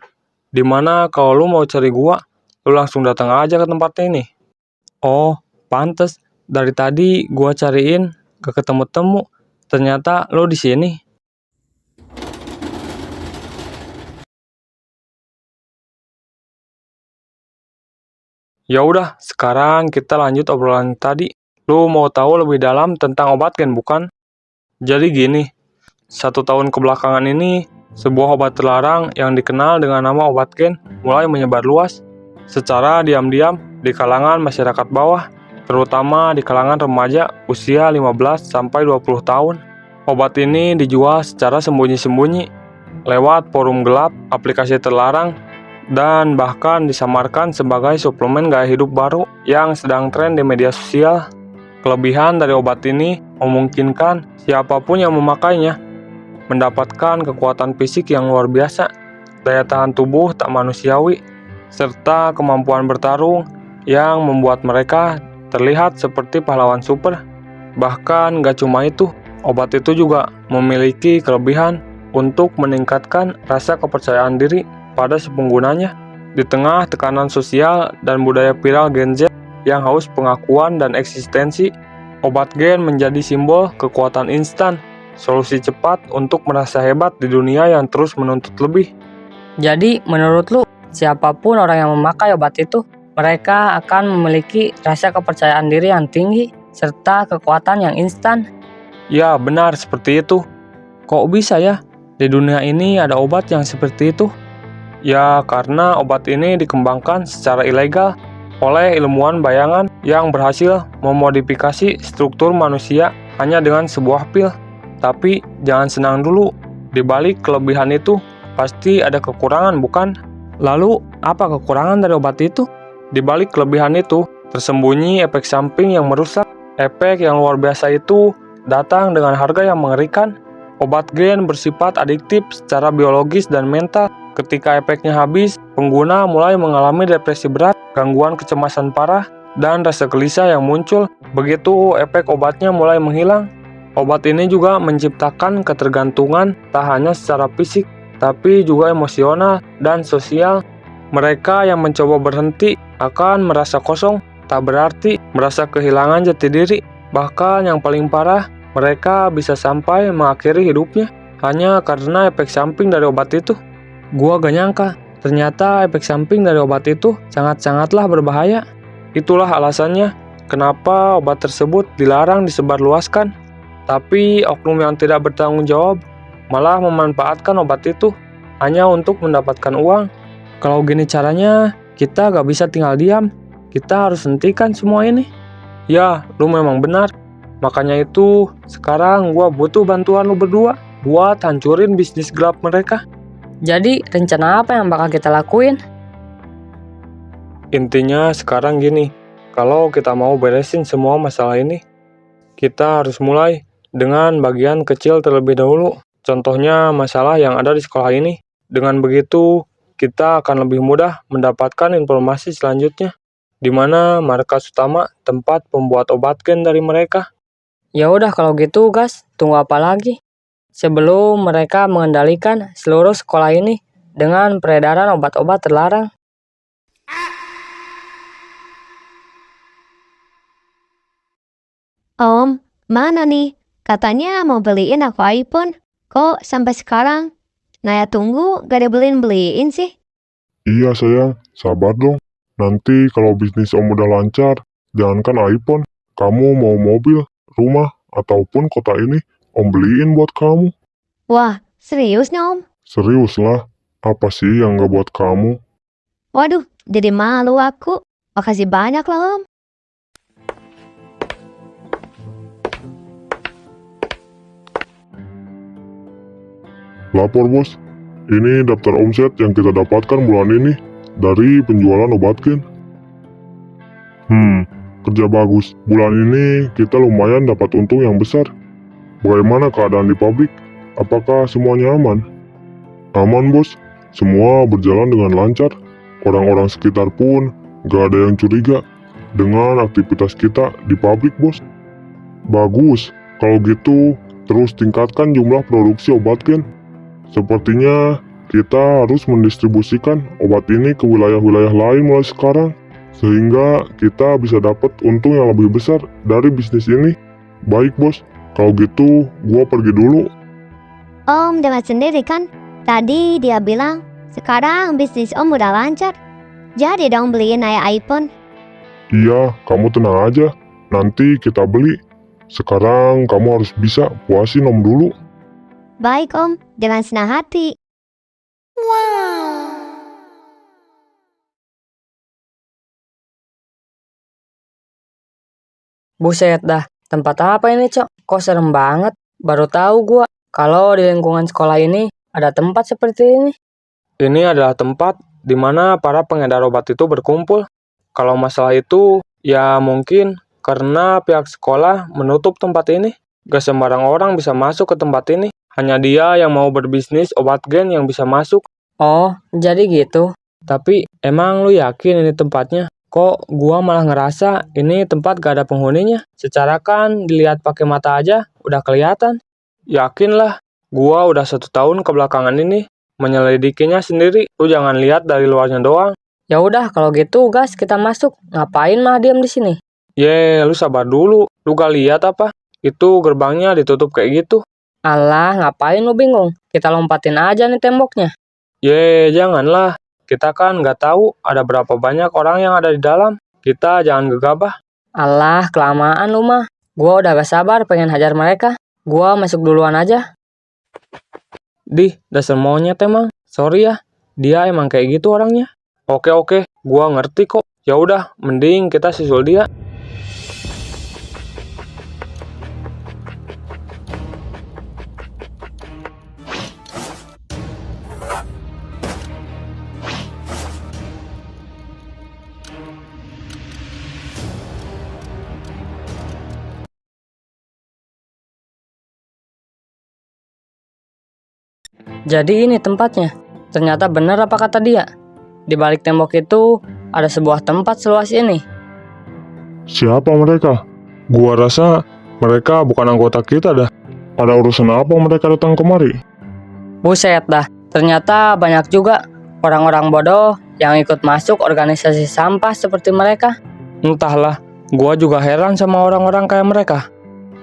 Dimana kalau lu mau cari gua, lu langsung datang aja ke tempat ini. Oh, pantes. Dari tadi gua cariin, gak ketemu-temu. Ternyata lu di sini. Ya udah, sekarang kita lanjut obrolan tadi. Lu mau tahu lebih dalam tentang obat gen, bukan? Jadi gini, 1 tahun kebelakangan ini, sebuah obat terlarang yang dikenal dengan nama obat gen mulai menyebar luas secara diam-diam di kalangan masyarakat bawah, terutama di kalangan remaja usia 15-20 tahun. Obat ini dijual secara sembunyi-sembunyi, lewat forum gelap, aplikasi terlarang, dan bahkan disamarkan sebagai suplemen gaya hidup baru yang sedang tren di media sosial. Kelebihan dari obat ini memungkinkan siapapun yang memakainya mendapatkan kekuatan fisik yang luar biasa, daya tahan tubuh tak manusiawi, serta kemampuan bertarung yang membuat mereka terlihat seperti pahlawan super. Bahkan gak cuma itu, obat itu juga memiliki kelebihan untuk meningkatkan rasa kepercayaan diri pada si penggunanya. Di tengah tekanan sosial dan budaya viral Gen Z yang haus pengakuan dan eksistensi, obat gen menjadi simbol kekuatan instan, solusi cepat untuk merasa hebat di dunia yang terus menuntut lebih. Jadi, menurut lu, siapapun orang yang memakai obat itu, mereka akan memiliki rasa kepercayaan diri yang tinggi, serta kekuatan yang instan. Ya, benar seperti itu. Kok bisa ya, di dunia ini ada obat yang seperti itu? Ya, karena obat ini dikembangkan secara ilegal oleh ilmuwan bayangan yang berhasil memodifikasi struktur manusia hanya dengan sebuah pil. Tapi jangan senang dulu, di balik kelebihan itu pasti ada kekurangan, bukan? Lalu, apa kekurangan dari obat itu? Di balik kelebihan itu, tersembunyi efek samping yang merusak. Efek yang luar biasa itu datang dengan harga yang mengerikan. Obat gen bersifat adiktif secara biologis dan mental. Ketika efeknya habis, pengguna mulai mengalami depresi berat, gangguan kecemasan parah, dan rasa gelisah yang muncul. Begitu efek obatnya mulai menghilang. Obat ini juga menciptakan ketergantungan tak hanya secara fisik, tapi juga emosional dan sosial. Mereka yang mencoba berhenti akan merasa kosong, tak berarti, merasa kehilangan jati diri. Bahkan yang paling parah, mereka bisa sampai mengakhiri hidupnya hanya karena efek samping dari obat itu. Gua gak nyangka, ternyata efek samping dari obat itu sangat-sangatlah berbahaya. Itulah alasannya kenapa obat tersebut dilarang disebarluaskan. Tapi oknum yang tidak bertanggung jawab malah memanfaatkan obat itu hanya untuk mendapatkan uang. Kalau gini caranya, kita gak bisa tinggal diam. Kita harus hentikan semua ini. Ya, lu memang benar. Makanya itu, sekarang gua butuh bantuan lu berdua buat hancurin bisnis gelap mereka. Jadi, rencana apa yang bakal kita lakuin? Intinya sekarang gini, kalau kita mau beresin semua masalah ini, kita harus mulai dengan bagian kecil terlebih dahulu. Contohnya masalah yang ada di sekolah ini. Dengan begitu, kita akan lebih mudah mendapatkan informasi selanjutnya, di mana markas utama tempat pembuat obat gen dari mereka. Ya udah kalau gitu, guys, tunggu apa lagi? Sebelum mereka mengendalikan seluruh sekolah ini dengan peredaran obat-obat terlarang. Om, mana nih? Katanya mau beliin aku iPhone. Kok sampai sekarang? Naya tunggu gak ada beliin sih? Iya sayang, sabar dong. Nanti kalau bisnis Om udah lancar, jangankan iPhone, kamu mau mobil, rumah, ataupun kota ini, Om beliin buat kamu. Wah, serius nih Om? Serius lah, apa sih yang gak buat kamu? Waduh, jadi malu aku. Makasih banyak lah Om. Lapor bos, ini daftar omset yang kita dapatkan bulan ini dari penjualan obat gen. Kerja bagus. Bulan ini kita lumayan dapat untung yang besar. Bagaimana keadaan di pabrik? Apakah semuanya aman? Aman bos, semua berjalan dengan lancar. Orang-orang sekitar pun gak ada yang curiga dengan aktivitas kita di pabrik bos. Bagus, kalau gitu terus tingkatkan jumlah produksi obat gen. Sepertinya kita harus mendistribusikan obat ini ke wilayah-wilayah lain mulai sekarang, sehingga kita bisa dapat untung yang lebih besar dari bisnis ini. Baik bos, kalau gitu gua pergi dulu. Om dengar sendiri kan? Tadi dia bilang, sekarang bisnis Om udah lancar. Jadi dong beliin Naya iPhone. Iya, kamu tenang aja, nanti kita beli. Sekarang kamu harus bisa puasin Om dulu. Baik Om, dengan senang hati. Buset dah, tempat apa ini, Cok? Kok serem banget? Baru tahu gua kalau di lingkungan sekolah ini ada tempat seperti ini. Ini adalah tempat di mana para pengedar obat itu berkumpul. Kalau masalah itu, ya mungkin karena pihak sekolah menutup tempat ini. Gak sembarang orang bisa masuk ke tempat ini. Hanya dia yang mau berbisnis obat gen yang bisa masuk. Oh, jadi gitu. Tapi emang lu yakin ini tempatnya? Kok gua malah ngerasa ini tempat gak ada penghuninya? Secara kan dilihat pakai mata aja udah kelihatan. Yakinlah, gua udah 1 tahun kebelakangan ini menyelidikinya sendiri. Lu jangan lihat dari luarnya doang. Ya udah kalau gitu, gas kita masuk. Ngapain mah diam di sini? Lu sabar dulu. Lu gak lihat apa? Itu gerbangnya ditutup kayak gitu. Alah, ngapain lu bingung? Kita lompatin aja nih temboknya. Janganlah. Kita kan nggak tahu ada berapa banyak orang yang ada di dalam. Kita jangan gegabah. Alah, kelamaan lu mah. Gua udah gak sabar pengen hajar mereka. Gua masuk duluan aja. Dasar monyet emang. Sorry ya, dia emang kayak gitu orangnya. Oke, gua ngerti kok. Ya udah, mending kita susul dia. Jadi ini tempatnya. Ternyata benar apa kata dia. Di balik tembok itu ada sebuah tempat seluas ini. Siapa mereka? Gua rasa mereka bukan anggota kita dah. Ada urusan apa mereka datang kemari? Buset dah, ternyata banyak juga orang-orang bodoh yang ikut masuk organisasi sampah seperti mereka. Entahlah, gua juga heran sama orang-orang kayak mereka.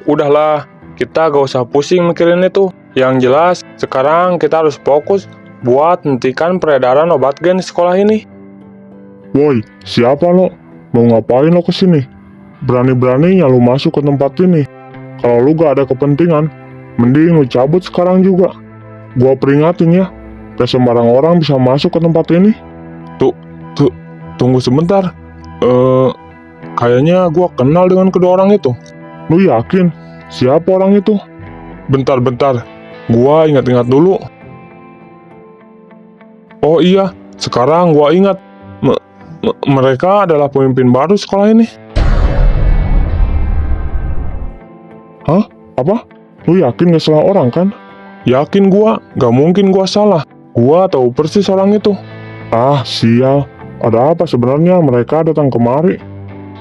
Udahlah, kita gak usah pusing mikirin itu. Yang jelas, sekarang kita harus fokus buat hentikan peredaran obat gen di sekolah ini. Woi, siapa lo? Mau ngapain lo kesini? Berani-beraninya lo masuk ke tempat ini. Kalau lo gak ada kepentingan, mending lo cabut sekarang juga. Gua peringatin ya, gak sembarang orang bisa masuk ke tempat ini. Tunggu sebentar. Kayaknya gua kenal dengan kedua orang itu. Lo yakin? Siapa orang itu? Bentar. Gua ingat-ingat dulu. Oh iya, sekarang gua ingat. Mereka adalah pemimpin baru sekolah ini. Hah? Apa? Lu yakin gak salah orang kan? Yakin gua, gak mungkin gua salah. Gua tahu persis orang itu. Ah, sial. Ada apa sebenarnya mereka datang kemari?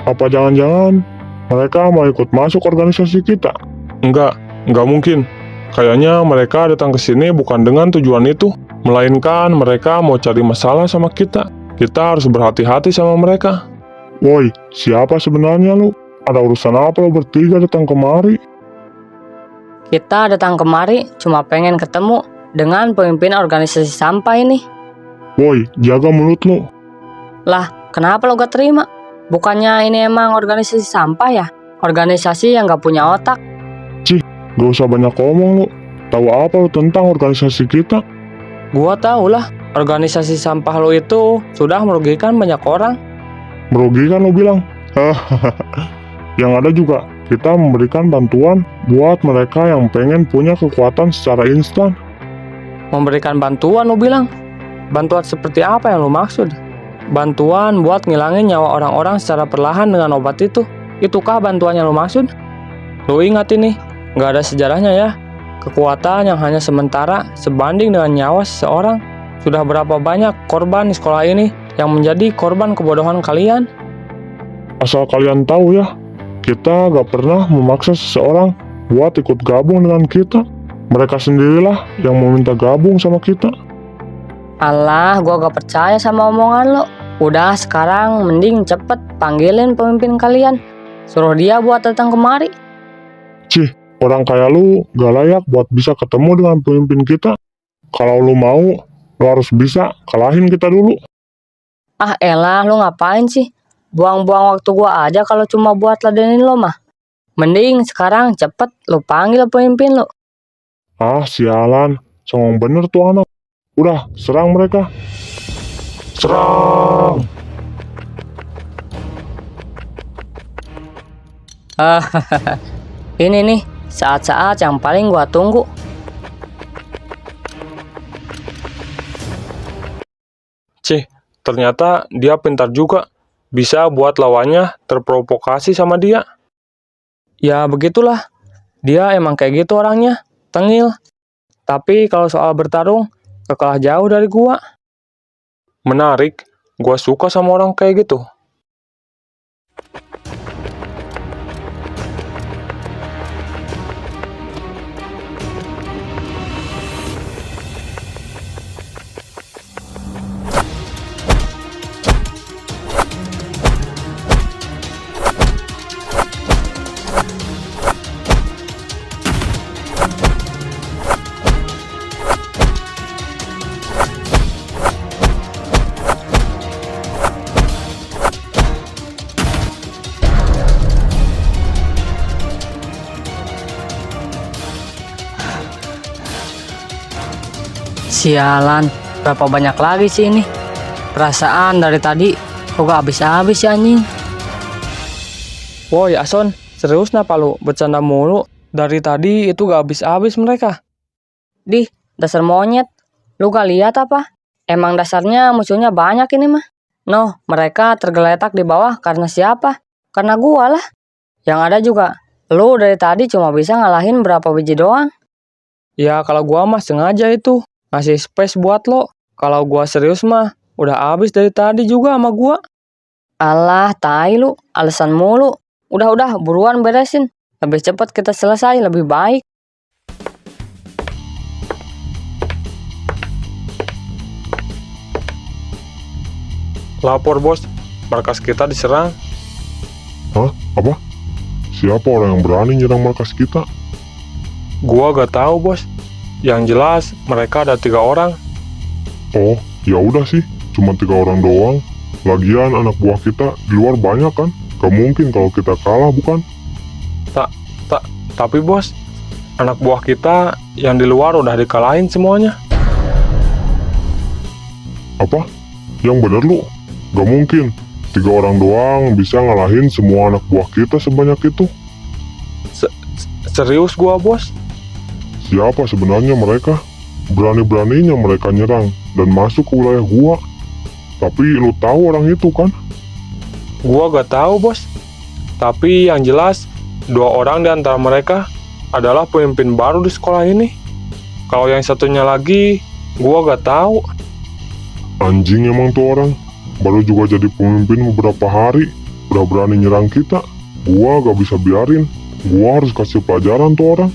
Apa jangan-jangan mereka mau ikut masuk organisasi kita? Enggak mungkin. Kayaknya mereka datang ke sini bukan dengan tujuan itu, melainkan mereka mau cari masalah sama kita. Kita harus berhati-hati sama mereka. Woi, siapa sebenarnya lu? Ada urusan apa lo bertiga datang kemari? Kita datang kemari cuma pengen ketemu dengan pemimpin organisasi sampah ini. Woi, jaga mulut lo. Lah, kenapa lo gak terima? Bukannya ini emang organisasi sampah ya? Organisasi yang gak punya otak. Gak usah banyak ngomong lo. Tahu apa lo tentang organisasi kita? Gua tahu lah, organisasi sampah lo itu sudah merugikan banyak orang. Merugikan lo bilang? Yang ada juga kita memberikan bantuan buat mereka yang pengen punya kekuatan secara instan. Memberikan bantuan lo bilang? Bantuan seperti apa yang lo maksud? Bantuan buat ngilangin nyawa orang-orang secara perlahan dengan obat itu? Itukah bantuannya lo maksud? Lo ingat ini, gak ada sejarahnya ya. Kekuatan yang hanya sementara sebanding dengan nyawa seseorang. Sudah berapa banyak korban di sekolah ini yang menjadi korban kebodohan kalian? Asal kalian tahu ya, kita gak pernah memaksa seseorang buat ikut gabung dengan kita. Mereka sendirilah yang meminta gabung sama kita. Alah, gua gak percaya sama omongan lo. Udah, sekarang mending cepet panggilin pemimpin kalian. Suruh dia buat datang kemari. Orang kayak lu gak layak buat bisa ketemu dengan pemimpin kita. Kalau lu mau, lu harus bisa kalahin kita dulu. Ah elah, lu ngapain sih? Buang-buang waktu gua aja kalau cuma buat ladenin lo mah. Mending sekarang cepet lu panggil pemimpin lo. Ah, sialan. Songong bener tuh anak. Udah, serang mereka. Serang! Ini nih, saat-saat yang paling gua tunggu. Ternyata dia pintar juga. Bisa buat lawannya terprovokasi sama dia. Ya begitulah. Dia emang kayak gitu orangnya. Tengil. Tapi kalau soal bertarung, kalah jauh dari gua. Menarik. Gua suka sama orang kayak gitu. Sialan, berapa banyak lagi sih ini? Perasaan dari tadi kok gak habis-habis ya anjing. Woi Ason, serius napa lu? Bercanda mulu. Dari tadi itu gak habis-habis mereka. Dih, dasar monyet. Lu gak lihat apa? Emang dasarnya musuhnya banyak ini mah. Noh, mereka tergeletak di bawah karena siapa? Karena gua lah. Yang ada juga, lu dari tadi cuma bisa ngalahin berapa biji doang. Ya kalau gua mah sengaja itu. Ngasih space buat lo. Kalau gua serius mah, udah habis dari tadi juga sama gua. Alah, tai lu, alasan mulu. Udah, buruan beresin. Lebih cepat kita selesai, lebih baik. Lapor bos, markas kita diserang. Hah? Apa? Siapa orang yang berani nyerang markas kita? Gua gak tahu bos. Yang jelas mereka ada 3 orang. Oh, ya udah sih, cuma 3 orang doang. Lagian anak buah kita di luar banyak kan? Gak mungkin kalau kita kalah, bukan? Tapi bos, anak buah kita yang di luar udah dikalahin semuanya. Apa? Yang bener lu? Gak mungkin. 3 orang doang bisa ngalahin semua anak buah kita sebanyak itu. Serius gua bos? Siapa sebenarnya mereka? Berani-beraninya mereka nyerang dan masuk ke wilayah gua. Tapi lu tahu orang itu kan? Gua gak tahu bos. Tapi yang jelas 2 orang di antara mereka adalah pemimpin baru di sekolah ini. Kalau yang satunya lagi, gua gak tahu. Anjing emang tuh orang. Baru juga jadi pemimpin beberapa hari, udah berani nyerang kita. Gua gak bisa biarin. Gua harus kasih pelajaran tuh orang.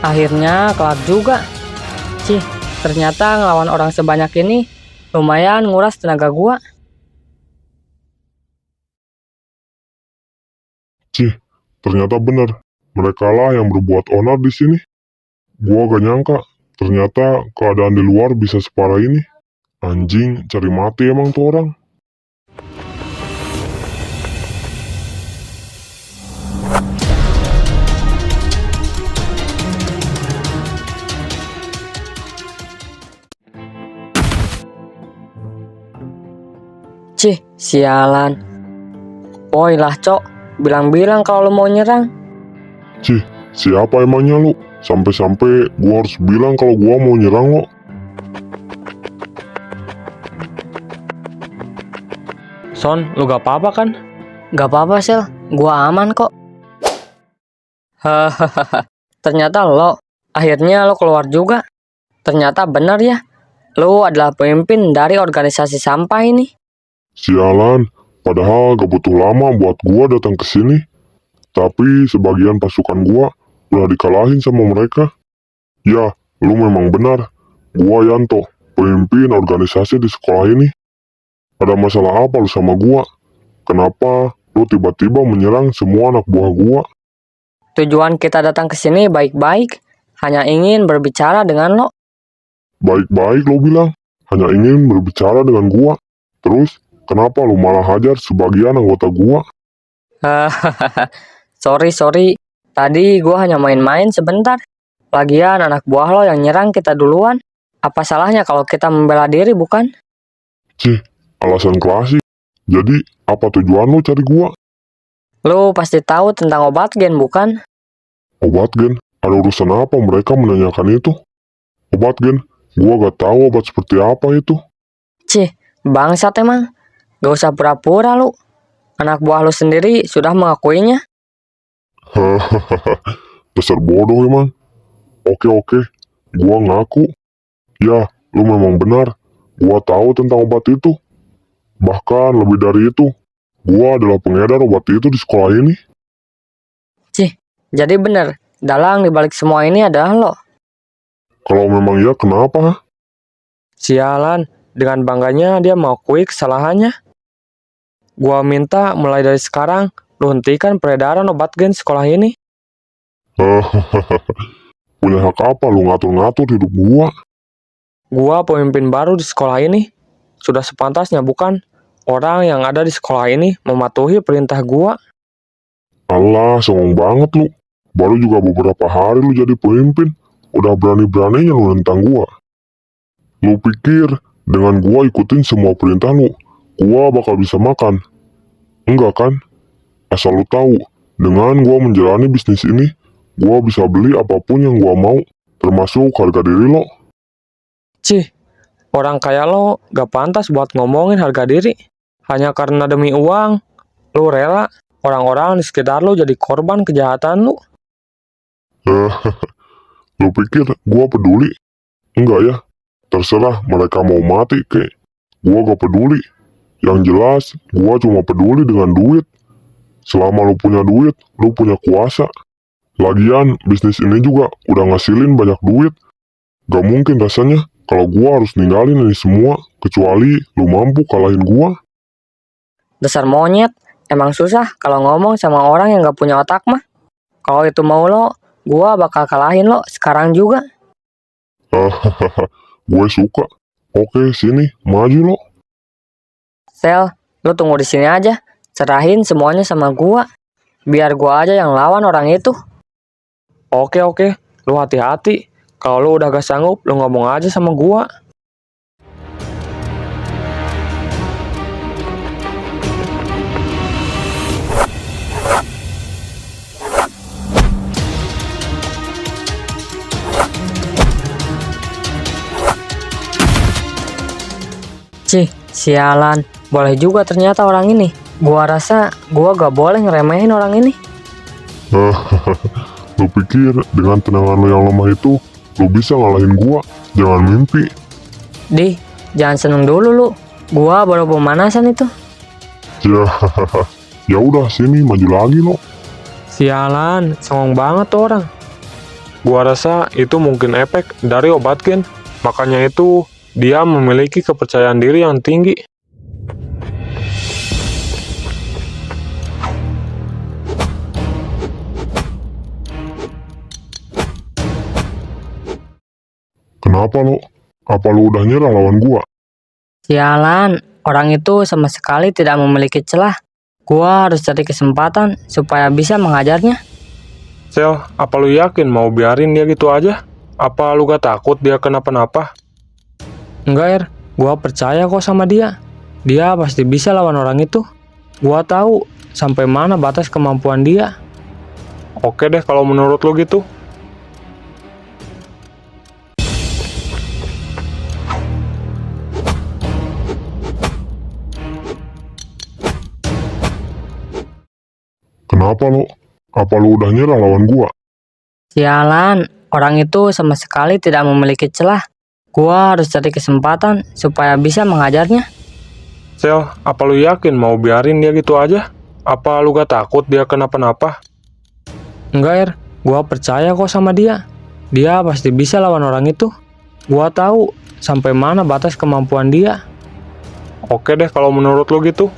Akhirnya kelar juga. Cih, ternyata ngelawan orang sebanyak ini lumayan nguras tenaga gua. Cih, ternyata bener. Mereka lah yang berbuat onar di sini. Gua gak nyangka, ternyata keadaan di luar bisa separah ini. Anjing, cari mati emang tuh orang. Cih, sialan. Woi lah, Cok. Bilang-bilang kalau lu mau nyerang. Cih, siapa emangnya lu? Sampai-sampai gua harus bilang kalau gua mau nyerang lo. Son, lu gak apa-apa kan? Gak apa-apa, Sel. Gua aman kok. Hahaha. Ternyata lo. Akhirnya lo keluar juga. Ternyata benar ya. Lo adalah pemimpin dari organisasi sampah ini. Sialan, padahal gak butuh lama buat gua datang ke sini. Tapi sebagian pasukan gua udah dikalahin sama mereka. Ya, lu memang benar. Gua Yanto, pemimpin organisasi di sekolah ini. Ada masalah apa lu sama gua? Kenapa lu tiba-tiba menyerang semua anak buah gua? Tujuan kita datang ke sini baik-baik. Hanya ingin berbicara dengan lo. Baik-baik lu bilang, hanya ingin berbicara dengan gua. Terus, kenapa lu malah hajar sebagian anggota gua? Hahaha. Sorry. Tadi gua hanya main-main sebentar. Lagian anak buah lo yang nyerang kita duluan. Apa salahnya kalau kita membela diri, bukan? Cih, alasan klasik. Jadi, apa tujuan lu cari gua? Lo pasti tahu tentang obat gen, bukan? Obat gen? Ada urusan apa mereka menanyakan itu? Obat gen? Gua gak tahu obat seperti apa itu. Cih, bangsat emang. Gak usah pura-pura lu. Anak buah lu sendiri sudah mengakuinya. Hahaha, dasar bodoh emang. Oke, gua ngaku. Ya, lu memang benar. Gua tahu tentang obat itu. Bahkan lebih dari itu, gua adalah pengedar obat itu di sekolah ini. Cih, jadi bener. Dalang dibalik semua ini adalah lo. Kalau memang iya, kenapa? Sialan, dengan bangganya dia mengakui kesalahannya. Gua minta mulai dari sekarang, lu hentikan peredaran obat gen sekolah ini. Hahaha, punya hak apa lu ngatur-ngatur hidup gua? Gua pemimpin baru di sekolah ini. Sudah sepantasnya bukan? Orang yang ada di sekolah ini mematuhi perintah gua. Allah, songong banget lu. Baru juga beberapa hari lu jadi pemimpin, udah berani-beraninya lu nentang gua. Lu pikir dengan gua ikutin semua perintah lu, gua bakal bisa makan? Enggak kan? Asal lu tahu, dengan gua menjalani bisnis ini, gua bisa beli apapun yang gua mau, termasuk harga diri lo. Cih, orang kaya lo gak pantas buat ngomongin harga diri. Hanya karena demi uang, lu rela orang-orang di sekitar lu jadi korban kejahatan lu. Lu pikir gua peduli? Enggak ya? Terserah mereka mau mati kek. Gua gak peduli. Yang jelas, gua cuma peduli dengan duit. Selama lu punya duit, lu punya kuasa. Lagian, bisnis ini juga udah ngasilin banyak duit. Gak mungkin rasanya kalau gua harus ninggalin ini semua, kecuali lu mampu kalahin gua. Dasar monyet. Emang susah kalau ngomong sama orang yang gak punya otak mah. Kalau itu mau lo, gua bakal kalahin lo sekarang juga. Hahaha, gue suka. Oke, sini, maju lo. Sel, lo tunggu di sini aja. Serahin semuanya sama gua. Biar gua aja yang lawan orang itu. Oke, lu hati-hati. Kalau lu udah gak sanggup, lu ngomong aja sama gua. Cih, sialan. Boleh juga ternyata orang ini. Gua rasa gua gak boleh ngeremehin orang ini. Hahaha, lu pikir dengan tendangan lu yang lemah itu, lu bisa ngalahin gua? Jangan mimpi. Di, jangan seneng dulu lu. Gua baru pemanasan itu. Ya, ya udah sini maju lagi lo. Sialan, songong banget tuh orang. Gua rasa itu mungkin efek dari obat gen. Makanya itu dia memiliki kepercayaan diri yang tinggi. Kenapa lo? Apa lo udah nyerah lawan gua? Sialan, orang itu sama sekali tidak memiliki celah. Gua harus cari kesempatan supaya bisa mengajarnya. Sel, apa lu yakin mau biarin dia gitu aja? Apa lu gak takut dia kenapa-napa? Enggak, Er. Gua percaya kok sama dia. Dia pasti bisa lawan orang itu. Gua tahu sampai mana batas kemampuan dia. Oke deh kalau menurut lu gitu. Kenapa lo? Apa lu udah nyerah lawan gua? Sialan, orang itu sama sekali tidak memiliki celah. Gua harus cari kesempatan supaya bisa mengajarnya. Sel, apa lu yakin mau biarin dia gitu aja? Apa lu gak takut dia kenapa-napa? Enggak, Er. Gua percaya kok sama dia. Dia pasti bisa lawan orang itu. Gua tahu sampai mana batas kemampuan dia. Oke deh kalau menurut lu gitu.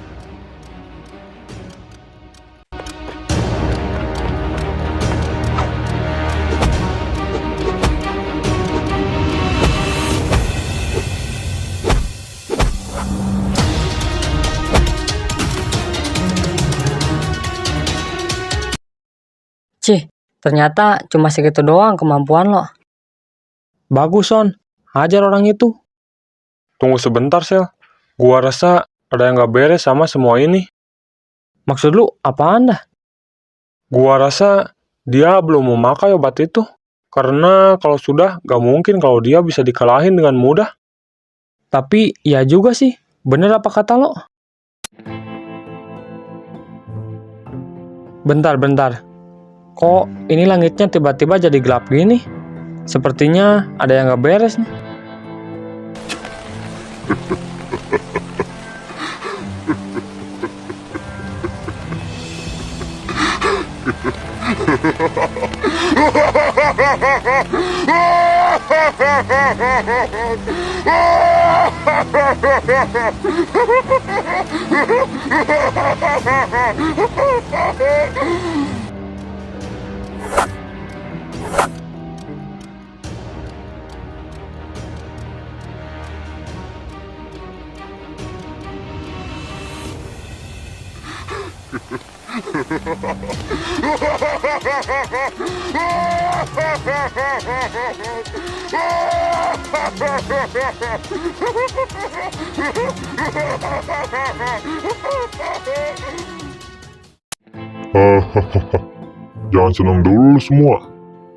Cih, ternyata cuma segitu doang kemampuan lo. Bagus, Son. Hajar orang itu. Tunggu sebentar, Sel. Gua rasa ada yang gak beres sama semua ini. Maksud lu apaan dah? Gua rasa dia belum memakai obat itu. Karena kalau sudah, gak mungkin kalau dia bisa dikalahin dengan mudah. Tapi ya juga sih. Bener apa kata lo? Bentar. Kok ini langitnya tiba-tiba jadi gelap gini? Sepertinya ada yang gak beres nih. Hahaha, jangan senang dulu semua.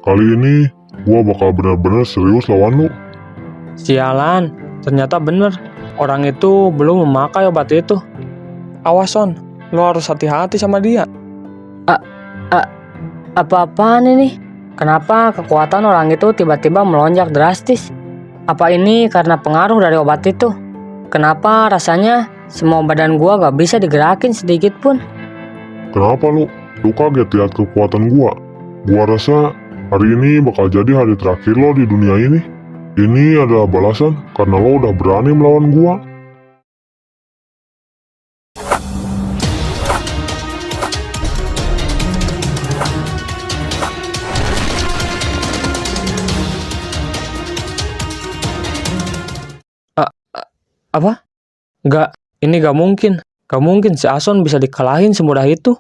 Kali ini gua bakal benar-benar serius lawan lu. Sialan, ternyata bener. Orang itu belum memakai obat itu. Awas, Son. Lo harus hati-hati sama dia. Apa-apaan ini? Kenapa kekuatan orang itu tiba-tiba melonjak drastis? Apa ini karena pengaruh dari obat itu? Kenapa rasanya semua badan gua gak bisa digerakin sedikit pun? Kenapa lu? Lu kaget lihat kekuatan gua? Gua rasa hari ini bakal jadi hari terakhir lo di dunia ini. Ini adalah balasan karena lo udah berani melawan gua. Apa? Ini gak mungkin. Gak mungkin si Ason bisa dikalahin semudah itu.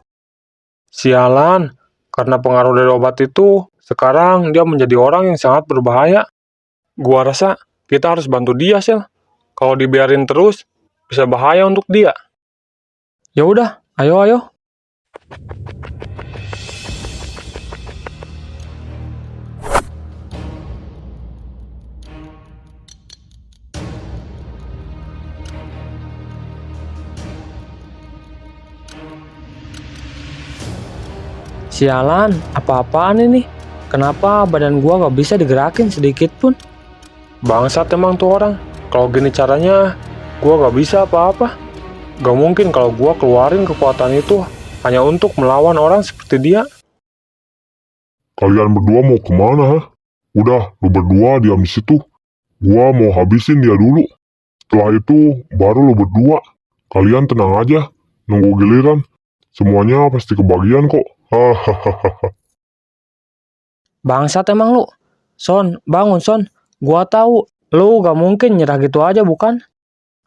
Sialan, karena pengaruh dari obat itu, sekarang dia menjadi orang yang sangat berbahaya. Gua rasa kita harus bantu dia, Sel. Kalau dibiarin terus, bisa bahaya untuk dia. Ya udah, ayo. Sialan, apa-apaan ini? Kenapa badan gua gak bisa digerakin sedikit pun? Bangsat emang tuh orang. Kalau gini caranya, gua gak bisa apa-apa. Gak mungkin kalau gua keluarin kekuatan itu hanya untuk melawan orang seperti dia. Kalian berdua mau kemana, ha? Udah, lu berdua diam di situ. Gua mau habisin dia dulu. Setelah itu, baru lu berdua. Kalian tenang aja, nunggu giliran. Semuanya pasti kebagian kok. Hahaha. Bangsat emang lu. Son, bangun Son. Gua tahu lu gak mungkin nyerah gitu aja bukan?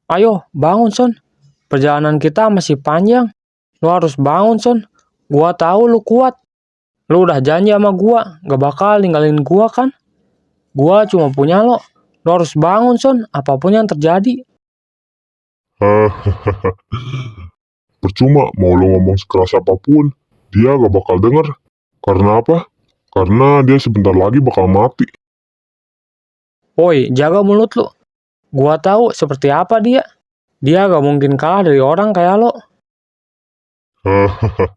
Ayo, bangun Son. Perjalanan kita masih panjang. Lu harus bangun Son. Gua tahu lu kuat. Lu udah janji sama gua, gak bakal ninggalin gua kan? Gua cuma punya lo. Lu harus bangun Son, apapun yang terjadi. Hahaha. Percuma mau lu ngomong sekeras apapun, dia gak bakal denger. Karena apa? Karena dia sebentar lagi bakal mati. Woi, jaga mulut lu. Gua tahu seperti apa dia. Dia gak mungkin kalah dari orang kayak lo. Hahaha.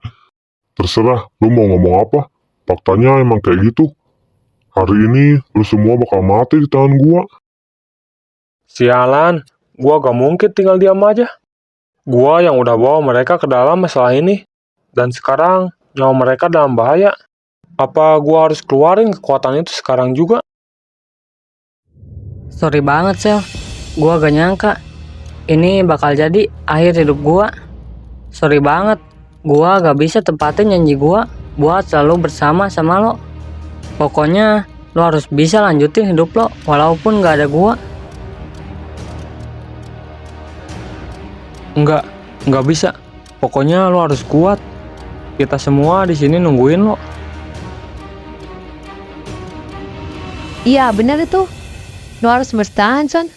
Terserah lu mau ngomong apa. Faktanya emang kayak gitu. Hari ini lu semua bakal mati di tangan gua. Sialan, gua gak mungkin tinggal diam aja. Gua yang udah bawa mereka ke dalam masalah ini. Dan sekarang nyawa mereka dalam bahaya. Apa gua harus keluarin kekuatan itu sekarang juga? Sorry banget, Sel. Gua gak nyangka ini bakal jadi akhir hidup gua. Sorry banget. Gua gak bisa tepatin janji gua buat selalu bersama sama lo. Pokoknya lo harus bisa lanjutin hidup lo walaupun gak ada gua. Enggak bisa. Pokoknya lo harus kuat. Kita semua di sini nungguin lo. Iya, benar itu. Lo harus bertahan, Son.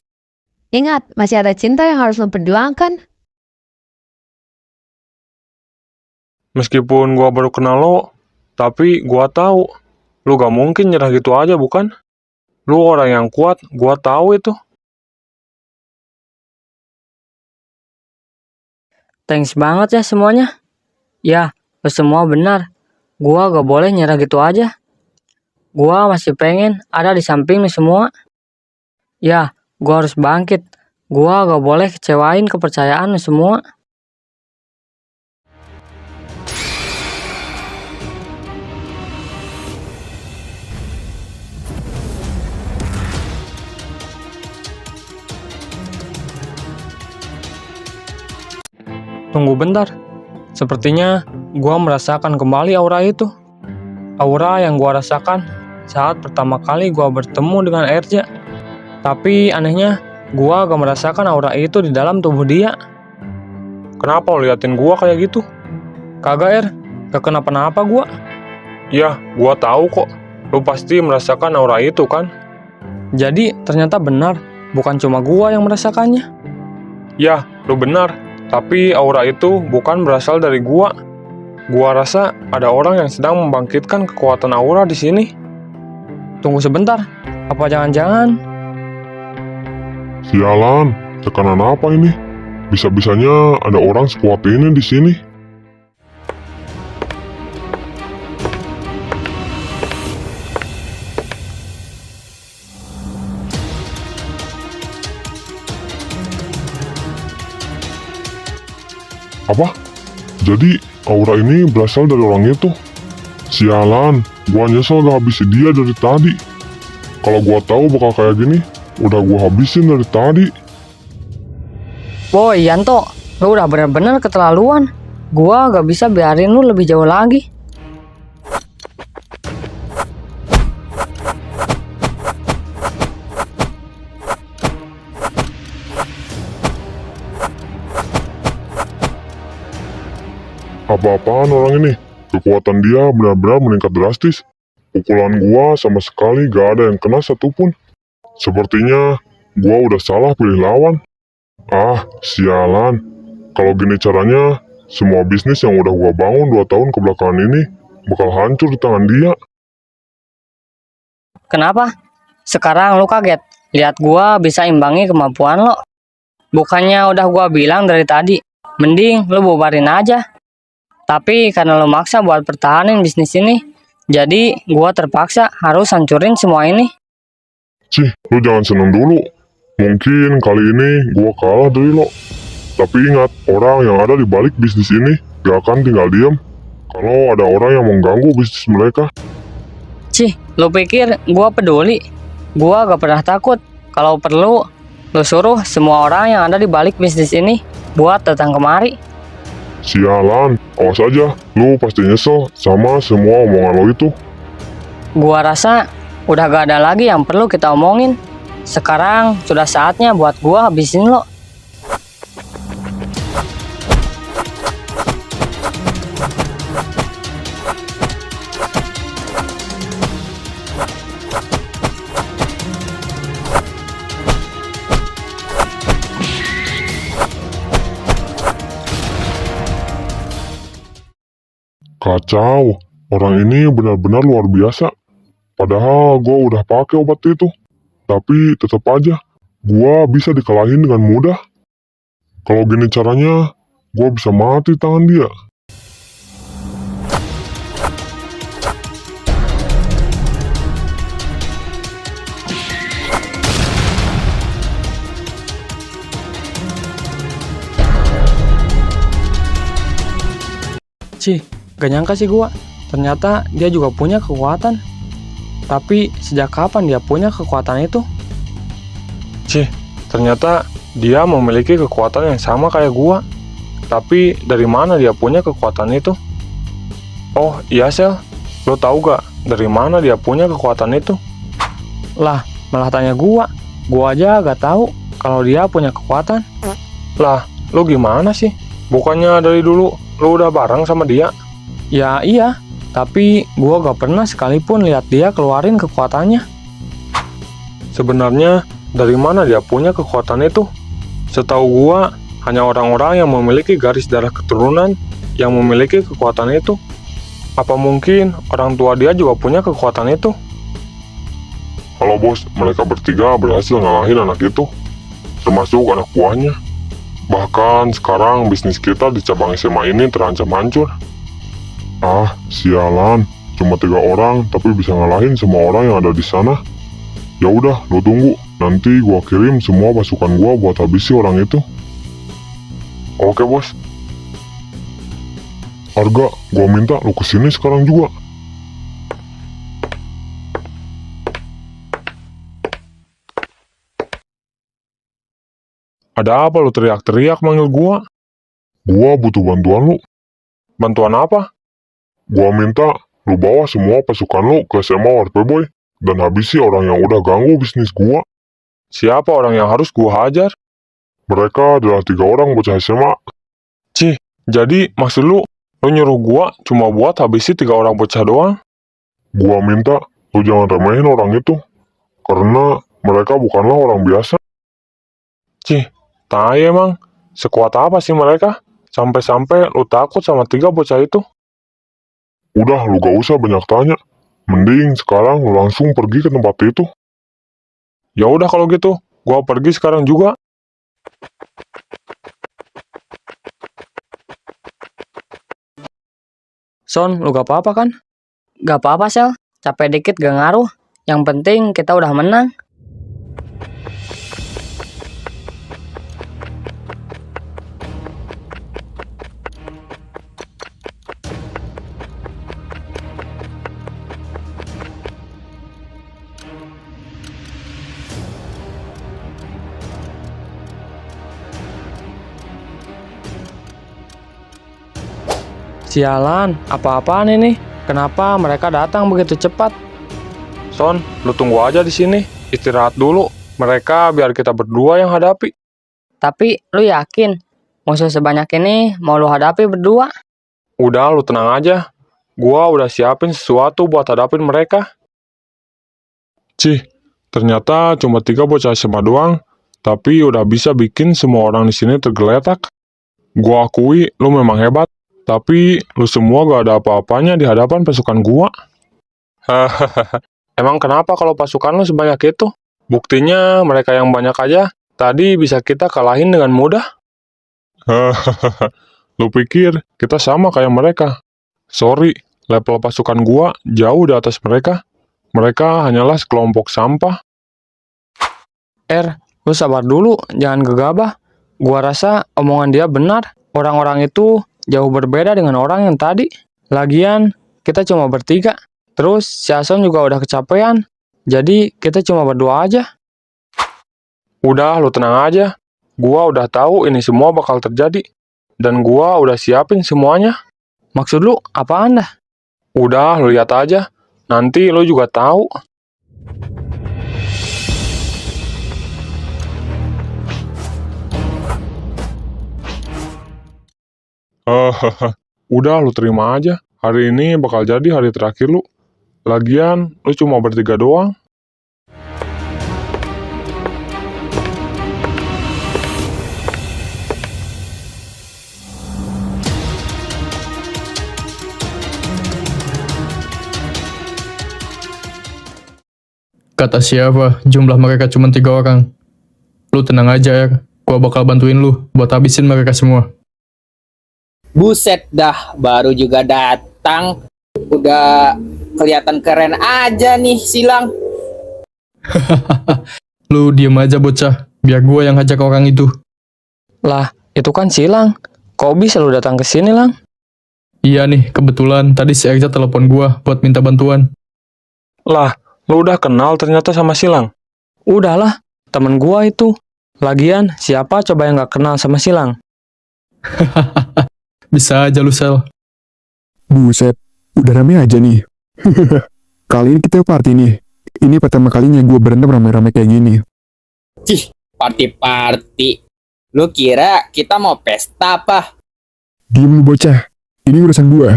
Ingat, masih ada cinta yang harus lo perjuangkan. Meskipun gua baru kenal lo, tapi gua tahu lu gak mungkin nyerah gitu aja bukan? Lu orang yang kuat, gua tahu itu. Thanks banget ya semuanya. Ya, lo semua benar. Gua gak boleh nyerah gitu aja. Gua masih pengen ada di samping lo semua. Ya, gua harus bangkit. Gua gak boleh kecewain kepercayaan lo semua. Tunggu bentar. Sepertinya gua merasakan kembali aura itu. Aura yang gua rasakan saat pertama kali gua bertemu dengan Erja. Tapi anehnya, gua gak merasakan aura itu di dalam tubuh dia. Kenapa lo liatin gua kayak gitu? Kagak Er, gak kenapa-napa gua. Ya, gua tahu kok. Lo pasti merasakan aura itu kan? Jadi ternyata benar, bukan cuma gua yang merasakannya. Ya, lo benar. Tapi aura itu bukan berasal dari gua. Gua rasa ada orang yang sedang membangkitkan kekuatan aura di sini. Tunggu sebentar. Apa jangan-jangan? Sialan, tekanan apa ini? Bisa-bisanya ada orang sekuat ini di sini. Apa? Jadi aura ini berasal dari orang itu? Sialan, gua nyesel gak habisi dia dari tadi. Kalau gua tahu bakal kayak gini, udah gua habisin dari tadi. Woi Yanto, lo udah bener-bener keterlaluan. Gua gak bisa biarin lu lebih jauh lagi. Apa-apaan orang ini? Kekuatan dia benar-benar meningkat drastis. Pukulan gua sama sekali gak ada yang kena satupun. Sepertinya gua udah salah pilih lawan. Ah, sialan. Kalau gini caranya, semua bisnis yang udah gua bangun 2 tahun kebelakangan ini bakal hancur di tangan dia. Kenapa? Sekarang lu kaget. Lihat gua bisa imbangi kemampuan lo. Bukannya udah gua bilang dari tadi, mending lu bubarin aja. Tapi karena lo maksa buat pertahanin bisnis ini, jadi gua terpaksa harus hancurin semua ini. Cih, lu jangan seneng dulu. Mungkin kali ini gua kalah dari lo. Tapi ingat, orang yang ada di balik bisnis ini gak akan tinggal diam kalau ada orang yang mengganggu bisnis mereka. Cih, lu pikir gua peduli? Gua gak pernah takut. Kalau perlu, lu suruh semua orang yang ada di balik bisnis ini buat datang kemari. Sialan, awas aja, lu pasti nyesel sama semua omongan lo itu. Gua rasa udah gak ada lagi yang perlu kita omongin. Sekarang sudah saatnya buat gua habisin lo. Kacau, orang ini benar-benar luar biasa. Padahal gue udah pakai obat itu. Tapi tetap aja, gue bisa dikalahin dengan mudah. Kalau gini caranya, gue bisa mati tangan dia. Cih, gak nyangka sih gua. Ternyata dia juga punya kekuatan. Tapi sejak kapan dia punya kekuatan itu? Cih, ternyata dia memiliki kekuatan yang sama kayak gua. Tapi dari mana dia punya kekuatan itu? Oh iya Sel, lo tahu gak dari mana dia punya kekuatan itu? Lah, malah tanya gua. Gua aja gak tahu kalau dia punya kekuatan. Lah, lo gimana sih? Bukannya dari dulu lo udah bareng sama dia? Ya iya, tapi gua gak pernah sekalipun lihat dia keluarin kekuatannya. Sebenarnya dari mana dia punya kekuatan itu? Setahu gua, hanya orang-orang yang memiliki garis darah keturunan yang memiliki kekuatan itu. Apa mungkin orang tua dia juga punya kekuatan itu? Halo bos, mereka bertiga berhasil ngalahin anak itu. Termasuk anak buahnya. Bahkan sekarang bisnis kita di cabang SMA ini terancam hancur. Ah, sialan. Cuma 3 orang, tapi bisa ngalahin semua orang yang ada di sana. Ya udah, lo tunggu. Nanti gua kirim semua pasukan gua buat habisi orang itu. Oke bos. Arga, gua minta lo kesini sekarang juga. Ada apa lu teriak-teriak manggil gua? Gua butuh bantuan lo. Bantuan apa? Gua minta lo bawa semua pasukan lo ke SMA WP Boy dan habisi orang yang udah ganggu bisnis gua. Siapa orang yang harus gua hajar? Mereka adalah 3 orang bocah SMA. Cih, jadi maksud lu nyuruh gua cuma buat habisi 3 orang bocah doang? Gua minta lo jangan remehin orang itu, karena mereka bukanlah orang biasa. Cih, tai emang. Sekuat apa sih mereka? Sampai-sampai lu takut sama 3 bocah itu? Udah, lu gak usah banyak tanya. Mending sekarang lu langsung pergi ke tempat itu. Ya udah kalau gitu, gua pergi sekarang juga. Son, lu gak apa-apa kan? Gak apa-apa Sel, capek dikit gak ngaruh. Yang penting kita udah menang. Sialan, apa-apaan ini? Kenapa mereka datang begitu cepat? Son, lu tunggu aja di sini. Istirahat dulu. Mereka biar kita berdua yang hadapi. Tapi lu yakin musuh sebanyak ini mau lu hadapi berdua? Udah, lu tenang aja. Gua udah siapin sesuatu buat hadapin mereka. Cih, ternyata cuma 3 bocah SMA doang, tapi udah bisa bikin semua orang di sini tergeletak. Gua akui lu memang hebat, tapi lu semua gak ada apa-apanya di hadapan pasukan gua. Hahaha. Emang kenapa kalau pasukan lu sebanyak itu? Buktinya mereka yang banyak aja tadi bisa kita kalahin dengan mudah. Hahaha. Lu pikir kita sama kayak mereka? Sorry, level pasukan gua jauh di atas mereka. Mereka hanyalah sekelompok sampah. Lu sabar dulu, jangan gegabah. Gua rasa omongan dia benar. Orang-orang itu jauh berbeda dengan orang yang tadi. Lagian, kita cuma bertiga. Terus si Ason juga udah kecapean. Jadi kita cuma berdua aja. Udah, lu tenang aja. Gua udah tahu ini semua bakal terjadi. Dan gua udah siapin semuanya. Maksud lu apaan dah? Udah, lu lihat aja. Nanti lu juga tahu. Hahaha. Udah, lu terima aja. Hari ini bakal jadi hari terakhir lu. Lagian, lu cuma bertiga doang. Kata siapa, jumlah mereka cuma 3 orang. Lu tenang aja ya, gua bakal bantuin lu buat habisin mereka semua. Buset dah, baru juga datang. Udah kelihatan keren aja nih silang. Lu diem aja bocah, biar gua yang ngajak orang itu. Lah, itu kan Silang. Kok bisa lu datang ke sini, Lang? Iya nih, kebetulan tadi si Erza telepon gua buat minta bantuan. Lah, lu udah kenal ternyata sama Silang. Udahlah, temen gua itu. Lagian, siapa coba yang gak kenal sama Silang? Bisa aja lu, Sel. Buset, udah rame aja nih. Kali ini kita party nih. Ini pertama kalinya gue berantem rame-rame kayak gini. Cih, party-party. Lu kira kita mau pesta apa? Diem lu bocah, ini urusan gue.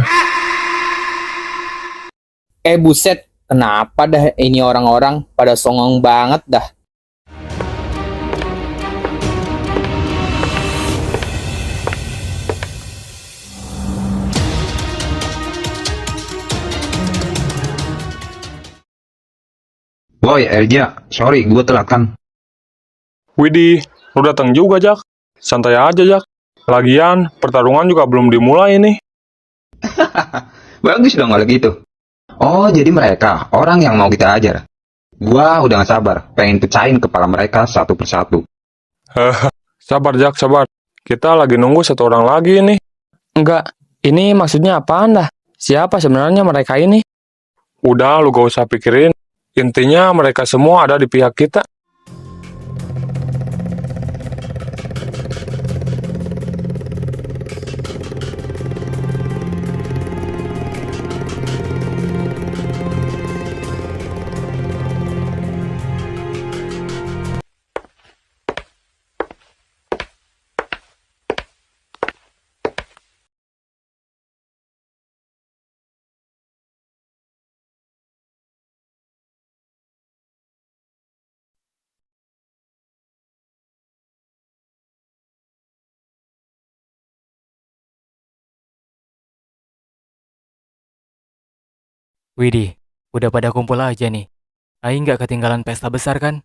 Buset, kenapa dah ini orang-orang pada songong banget dah. Woi, Erja, sorry gue telat kan. Widih, lu datang juga, Jak. Santai aja, Jak. Lagian, pertarungan juga belum dimulai nih. Bagus dong kalau gitu. Oh, jadi mereka orang yang mau kita ajar. Gua udah gak sabar, pengen pecahin kepala mereka satu persatu. Sabar, Jak, sabar. Kita lagi nunggu satu orang lagi nih. Enggak, ini maksudnya apaan dah? Siapa sebenarnya mereka ini? Udah, lu gak usah pikirin. Intinya mereka semua ada di pihak kita. Widih, udah pada kumpul aja nih. Aing nggak ketinggalan pesta besar kan?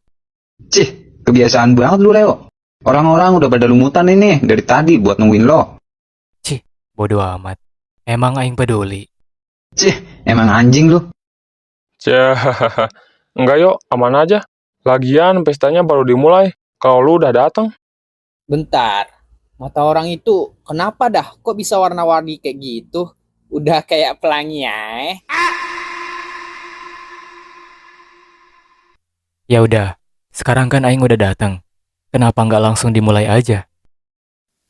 Cih, kebiasaan banget lu, Leo. Orang-orang udah pada lumutan ini dari tadi buat nungguin lo. Cih, bodo amat. Emang Aing peduli. Cih, emang anjing lu. Cih, enggak yuk, aman aja. Lagian pestanya baru dimulai. Kalau lu udah datang. Bentar, mata orang itu kenapa dah? Kok bisa warna-warni kayak gitu? Udah kayak pelangi ya. Ya udah, sekarang kan Aing udah datang. Kenapa nggak langsung dimulai aja?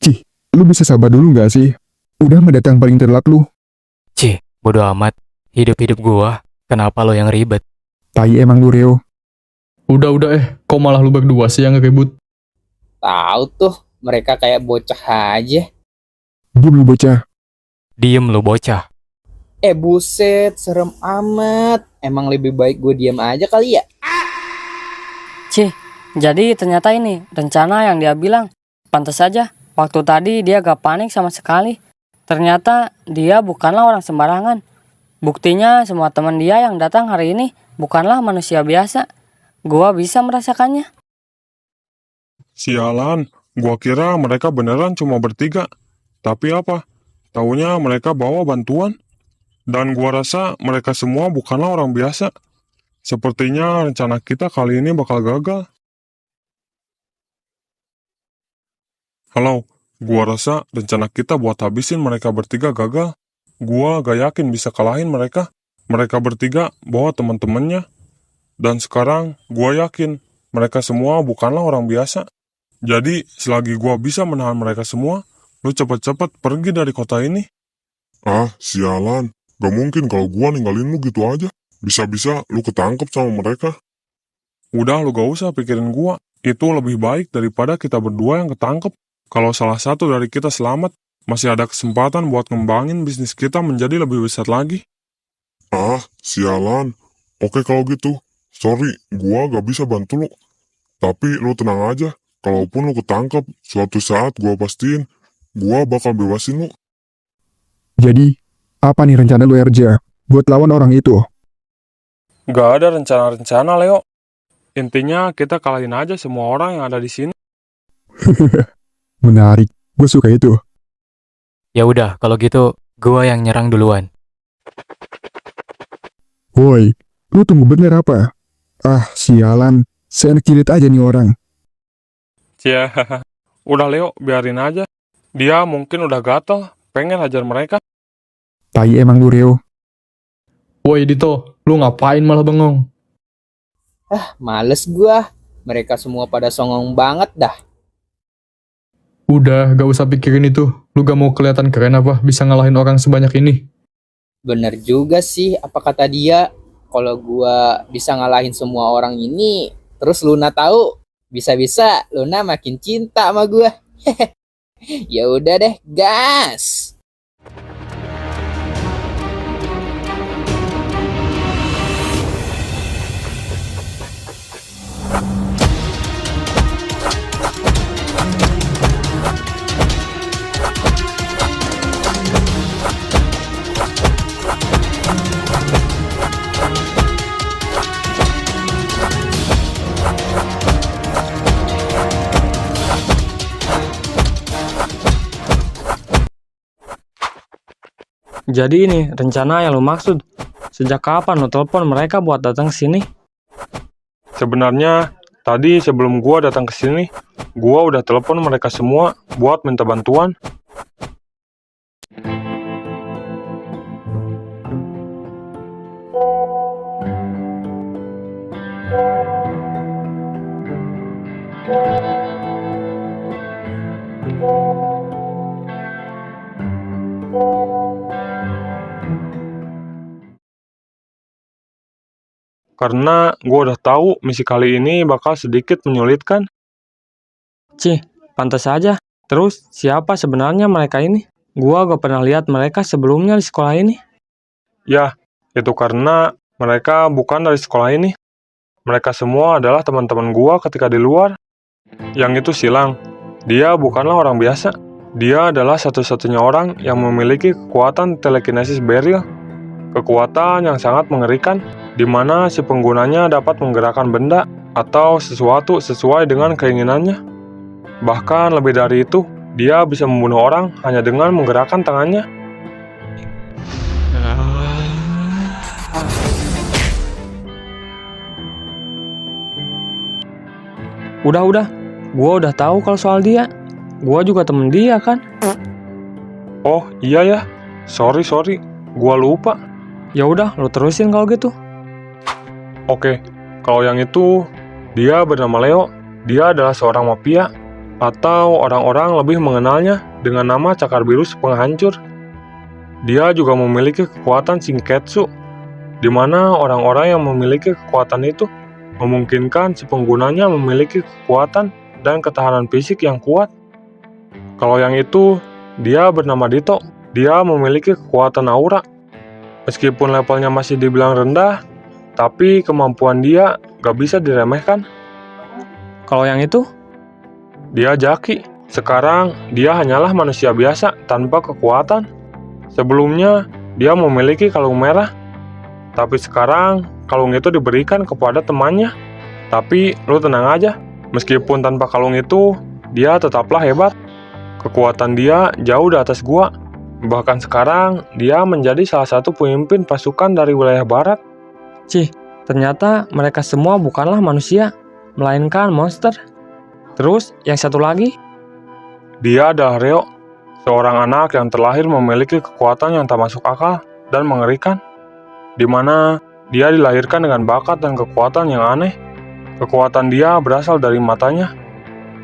Cih, lu bisa sabar dulu gak sih? Udah mendatang paling telat lu. Cih, bodo amat. Hidup-hidup gua, kenapa lo yang ribet? Tai emang lu, Reo. Udah, kok malah lu berdua sih yang ngeribut? Tahu tuh, mereka kayak bocah aja. Diem lu bocah. Diem lo bocah. Buset, serem amat. Emang lebih baik gue diam aja kali ya? Cih, jadi ternyata ini rencana yang dia bilang. Pantas saja, waktu tadi dia gak panik sama sekali. Ternyata dia bukanlah orang sembarangan. Buktinya semua teman dia yang datang hari ini bukanlah manusia biasa. Gua bisa merasakannya. Sialan, gua kira mereka beneran cuma bertiga. Tapi apa? Taunya mereka bawa bantuan. Dan gua rasa mereka semua bukanlah orang biasa. Sepertinya rencana kita kali ini bakal gagal. Halo, gua rasa rencana kita buat habisin mereka bertiga gagal. Gua gak yakin bisa kalahin mereka. mereka bertiga bawa teman-temannya. Dan sekarang gua yakin mereka semua bukanlah orang biasa. Jadi selagi gua bisa menahan mereka semua, lu cepet-cepet pergi dari kota ini. Ah, sialan. Gak mungkin kalau gua ninggalin lu gitu aja. Bisa-bisa lu ketangkep sama mereka. Udah, lu gak usah pikirin gua. Itu lebih baik daripada kita berdua yang ketangkep. Kalau salah satu dari kita selamat, masih ada kesempatan buat ngembangin bisnis kita menjadi lebih besar lagi. Ah, sialan. Oke kalau gitu. Sorry, gua gak bisa bantu lu. Tapi lu tenang aja. Kalaupun lu ketangkep, suatu saat gua pastiin, gua bakal bebasin lu. Jadi, apa nih rencana lu Erja buat lawan orang itu? Gak ada rencana-rencana, Leo. Intinya kita kalahin aja semua orang yang ada di sini. Menarik, gue suka itu. Ya udah, kalau gitu gua yang nyerang duluan. Woi, lu tunggu bener apa? Ah, sialan. Seenak jilit aja nih orang. Cia, udah Leo, biarin aja. Dia mungkin udah gatel, pengen hajar mereka. Tai emang lu, Reo. Woi Dito, lu ngapain malah bengong? Males gua. Mereka semua pada songong banget dah. Udah, gak usah pikirin itu. Lu gak mau kelihatan keren apa bisa ngalahin orang sebanyak ini? Bener juga sih apa kata dia. Kalau gua bisa ngalahin semua orang ini, terus Luna tahu, bisa-bisa Luna makin cinta sama gua. Ya udah deh, gas. Jadi ini rencana yang lo maksud. Sejak kapan lo telepon mereka buat datang ke sini? Sebenarnya tadi sebelum gua datang ke sini, gua udah telepon mereka semua buat minta bantuan. Karena gue udah tahu misi kali ini bakal sedikit menyulitkan. Cih, pantas aja. Terus, siapa sebenarnya mereka ini? Gua gak pernah lihat mereka sebelumnya di sekolah ini. Ya, itu karena mereka bukan dari sekolah ini. Mereka semua adalah teman-teman gua ketika di luar. Yang itu Silang. Dia bukanlah orang biasa. Dia adalah satu-satunya orang yang memiliki kekuatan telekinesis Beryl. Kekuatan yang sangat mengerikan, di mana si penggunanya dapat menggerakkan benda atau sesuatu sesuai dengan keinginannya. Bahkan lebih dari itu, dia bisa membunuh orang hanya dengan menggerakkan tangannya. Udah, gua udah tahu kalau soal dia. Gua juga temen dia kan. Oh iya ya, sorry, gua lupa. Ya udah, lo terusin kalau gitu. Oke, kalau yang itu, dia bernama Leo. Dia adalah seorang mafia, atau orang-orang lebih mengenalnya dengan nama Cakar Biru si Penghancur. Dia juga memiliki kekuatan Shinketsu, di mana orang-orang yang memiliki kekuatan itu memungkinkan si penggunanya memiliki kekuatan dan ketahanan fisik yang kuat. Kalau yang itu, dia bernama Dito. Dia memiliki kekuatan aura. Meskipun levelnya masih dibilang rendah, tapi kemampuan dia gak bisa diremehkan. Kalau yang itu, dia Jaki. Sekarang, dia hanyalah manusia biasa tanpa kekuatan. Sebelumnya, dia memiliki kalung merah. Tapi sekarang, kalung itu diberikan kepada temannya. Tapi, lu tenang aja. Meskipun tanpa kalung itu, dia tetaplah hebat. Kekuatan dia jauh di atas gua. Bahkan sekarang, dia menjadi salah satu pemimpin pasukan dari wilayah barat. Cih, ternyata mereka semua bukanlah manusia, melainkan monster. Terus, yang satu lagi? Dia adalah Reo, seorang anak yang terlahir memiliki kekuatan yang tak masuk akal dan mengerikan. di mana dia dilahirkan dengan bakat dan kekuatan yang aneh. Kekuatan dia berasal dari matanya.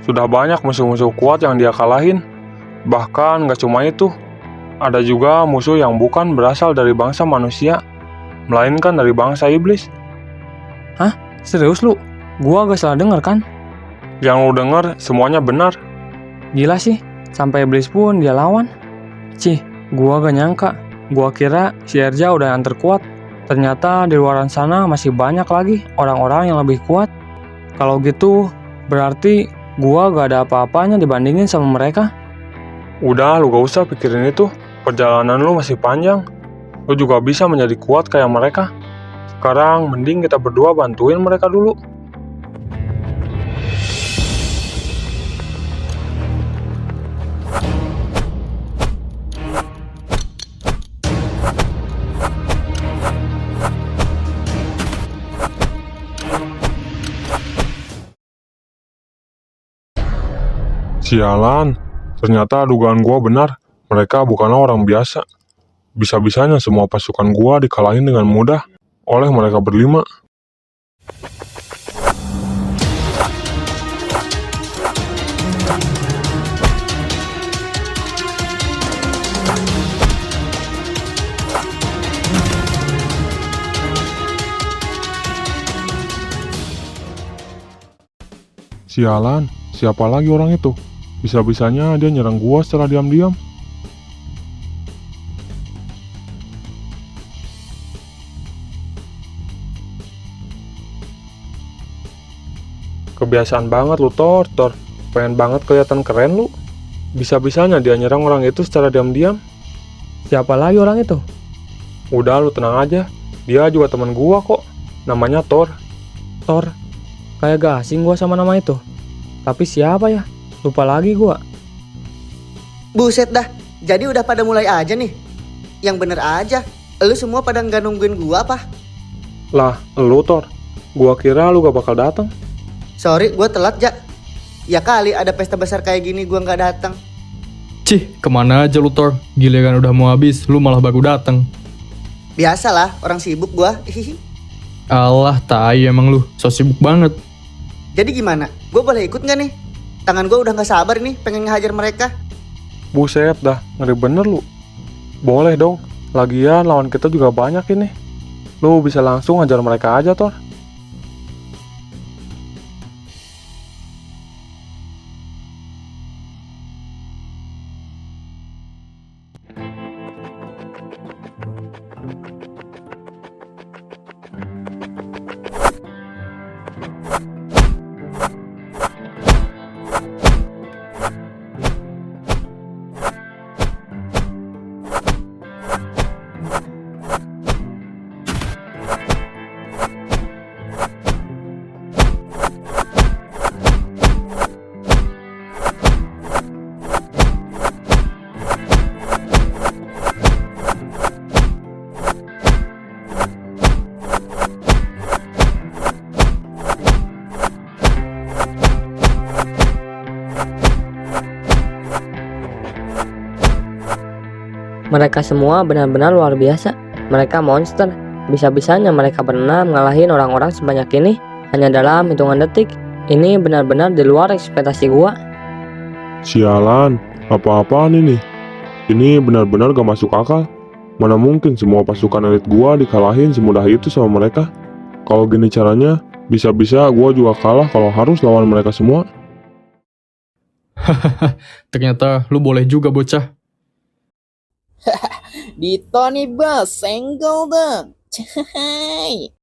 Sudah banyak musuh-musuh kuat yang dia kalahin. Bahkan gak cuma itu, ada juga musuh yang bukan berasal dari bangsa manusia, melainkan dari bangsa iblis. Hah? Serius lu? Gua gak salah denger kan? Yang lu denger semuanya benar. Gila sih, sampai iblis pun dia lawan. Cih, gua gak nyangka. Gua kira si Erja udah yang terkuat. Ternyata di luaran sana masih banyak lagi orang-orang yang lebih kuat. Kalau gitu, berarti gua gak ada apa-apanya dibandingin sama mereka. Udah, lu gak usah pikirin itu. Perjalanan lu masih panjang. Lu juga bisa menjadi kuat kayak mereka. Sekarang mending kita berdua bantuin mereka dulu. Sialan, ternyata dugaan gua benar. Mereka bukanlah orang biasa. Bisa-bisanya semua pasukan gua dikalahin dengan mudah oleh mereka berlima. Sialan, siapa lagi orang itu? Bisa-bisanya dia nyerang gua secara diam-diam. Kebiasaan banget lu, Thor. Pengen banget kelihatan keren lu. Bisa-bisanya dia nyerang orang itu secara diam-diam. Siapa lagi orang itu? Udah, lu tenang aja. Dia juga teman gua kok. Namanya Thor. Thor? Kayak gak asing gua sama nama itu. Tapi siapa ya? Lupa lagi gua. Buset dah, jadi udah pada mulai aja nih. Yang bener aja, lu semua pada nggak nungguin gua apa? Lah, lu Thor. Gua kira lu gak bakal datang. Sorry, gua telat, Jak. Ya kali ada pesta besar kayak gini gua nggak datang. Cih, kemana aja lu, Thor? Giliran udah mau habis, lu malah baru datang. Biasalah, orang sibuk gua. Alah, tai emang lu, so sibuk banget. Jadi gimana? Gua boleh ikut nggak nih? Tangan gua udah nggak sabar nih, pengen ngehajar mereka. Buset dah, ngeri bener lu. Boleh dong, lagian lawan kita juga banyak ini. Lu bisa langsung hajar mereka aja, Thor. Mereka semua benar-benar luar biasa. Mereka monster. Bisa-bisanya mereka berenam ngalahin orang-orang sebanyak ini hanya dalam hitungan detik. Ini benar-benar di luar ekspektasi gua. Sialan, apa-apaan ini? Ini benar-benar gak masuk akal. Mana mungkin semua pasukan elit gua dikalahin semudah itu sama mereka. Kalau gini caranya, bisa-bisa gua juga kalah kalau harus lawan mereka semua. Ternyata lu boleh juga, bocah. Dito nih bos, senggol dong. Cahai.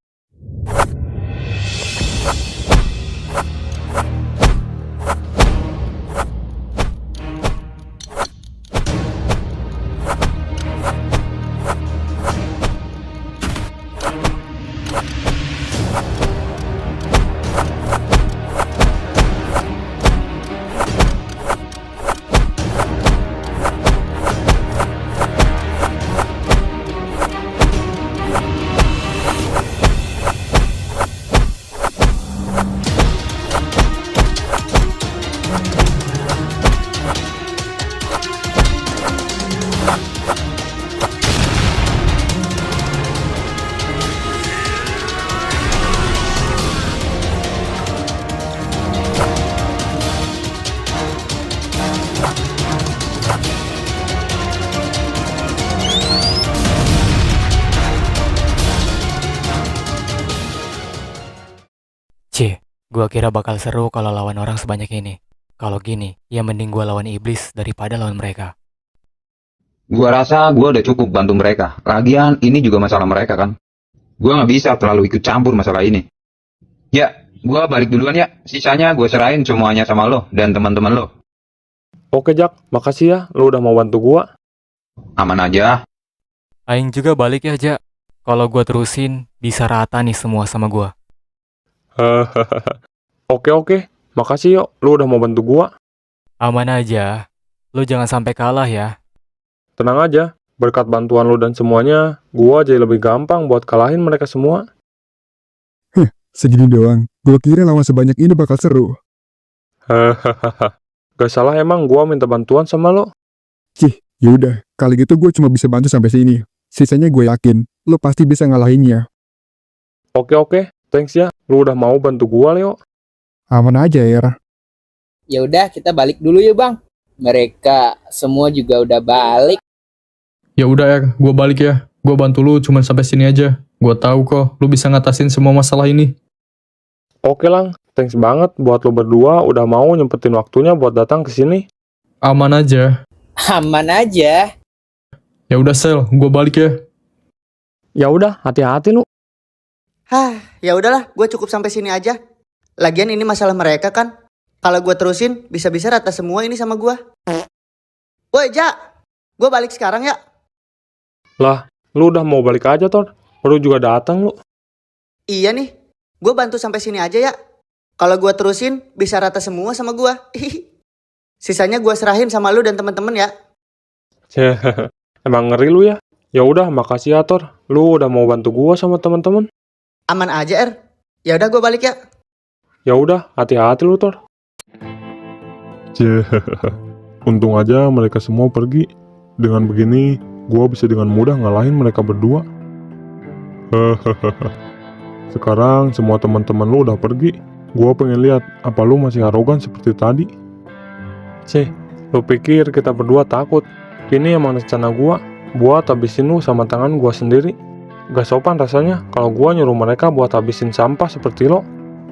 Gua kira bakal seru kalau lawan orang sebanyak ini. Kalau gini, ya mending gua lawan iblis daripada lawan mereka. Gua rasa gua udah cukup bantu mereka. Lagian ini juga masalah mereka kan. Gua nggak bisa terlalu ikut campur masalah ini. Ya, gua balik duluan ya. Sisanya gua serahin semuanya sama lo dan teman-teman lo. Oke Jak, makasih ya lu udah mau bantu gua. Aman aja. Aing juga balik ya, Jak. Kalau gua terusin, bisa rata nih semua sama gua. Oke, makasih yuk lu udah mau bantu gua. Aman aja. Lu jangan sampai kalah ya. Tenang aja, berkat bantuan lu dan semuanya, gua jadi lebih gampang buat kalahin mereka semua. Segini doang. Gua kira lawan sebanyak ini bakal seru. Gak salah emang gua minta bantuan sama lo. Cih, yaudah. Kali gitu gue cuma bisa bantu sampai sini. Sisanya gue yakin, lo pasti bisa ngalahinnya. Oke, thanks ya. Lu udah mau bantu gua, Leo. Aman aja ya. Ya udah, kita balik dulu ya, Bang. Mereka semua juga udah balik. Ya udah ya, gue balik ya. Gue bantu lu cuma sampai sini aja. Gue tahu kok, lu bisa ngatasin semua masalah ini. Oke Lang, thanks banget buat lo berdua udah mau nyempetin waktunya buat datang ke sini. Aman aja. Aman aja. Ya udah Sel, gue balik ya. Ya udah, hati-hati lu. Ya udahlah, gue cukup sampai sini aja. Lagian ini masalah mereka kan. Kalau gue terusin, bisa-bisa rata semua ini sama gue. Woi, Ja, gue balik sekarang ya. Lah, lu udah mau balik aja, Tor. Baru juga datang lu. Iya nih, gue bantu sampai sini aja ya. Kalau gue terusin, bisa rata semua sama gue. Sisanya gue serahin sama lu dan temen-temen ya. Emang ngeri lu ya. Ya udah, makasih ya, Tor. Lu udah mau bantu gua sama teman-teman. Aman aja, Ya udah gue balik ya. Ya udah, hati-hati lu, Tor. Untung aja mereka semua pergi. Dengan begini, gua bisa dengan mudah ngalahin mereka berdua. Sekarang semua teman-teman lu udah pergi. Gua pengen lihat apa lu masih arogan seperti tadi. Lu pikir kita berdua takut? Ini emang rencana gua buat habisin lu sama tangan gua sendiri. Gak sopan rasanya kalau gua nyuruh mereka buat habisin sampah seperti lo.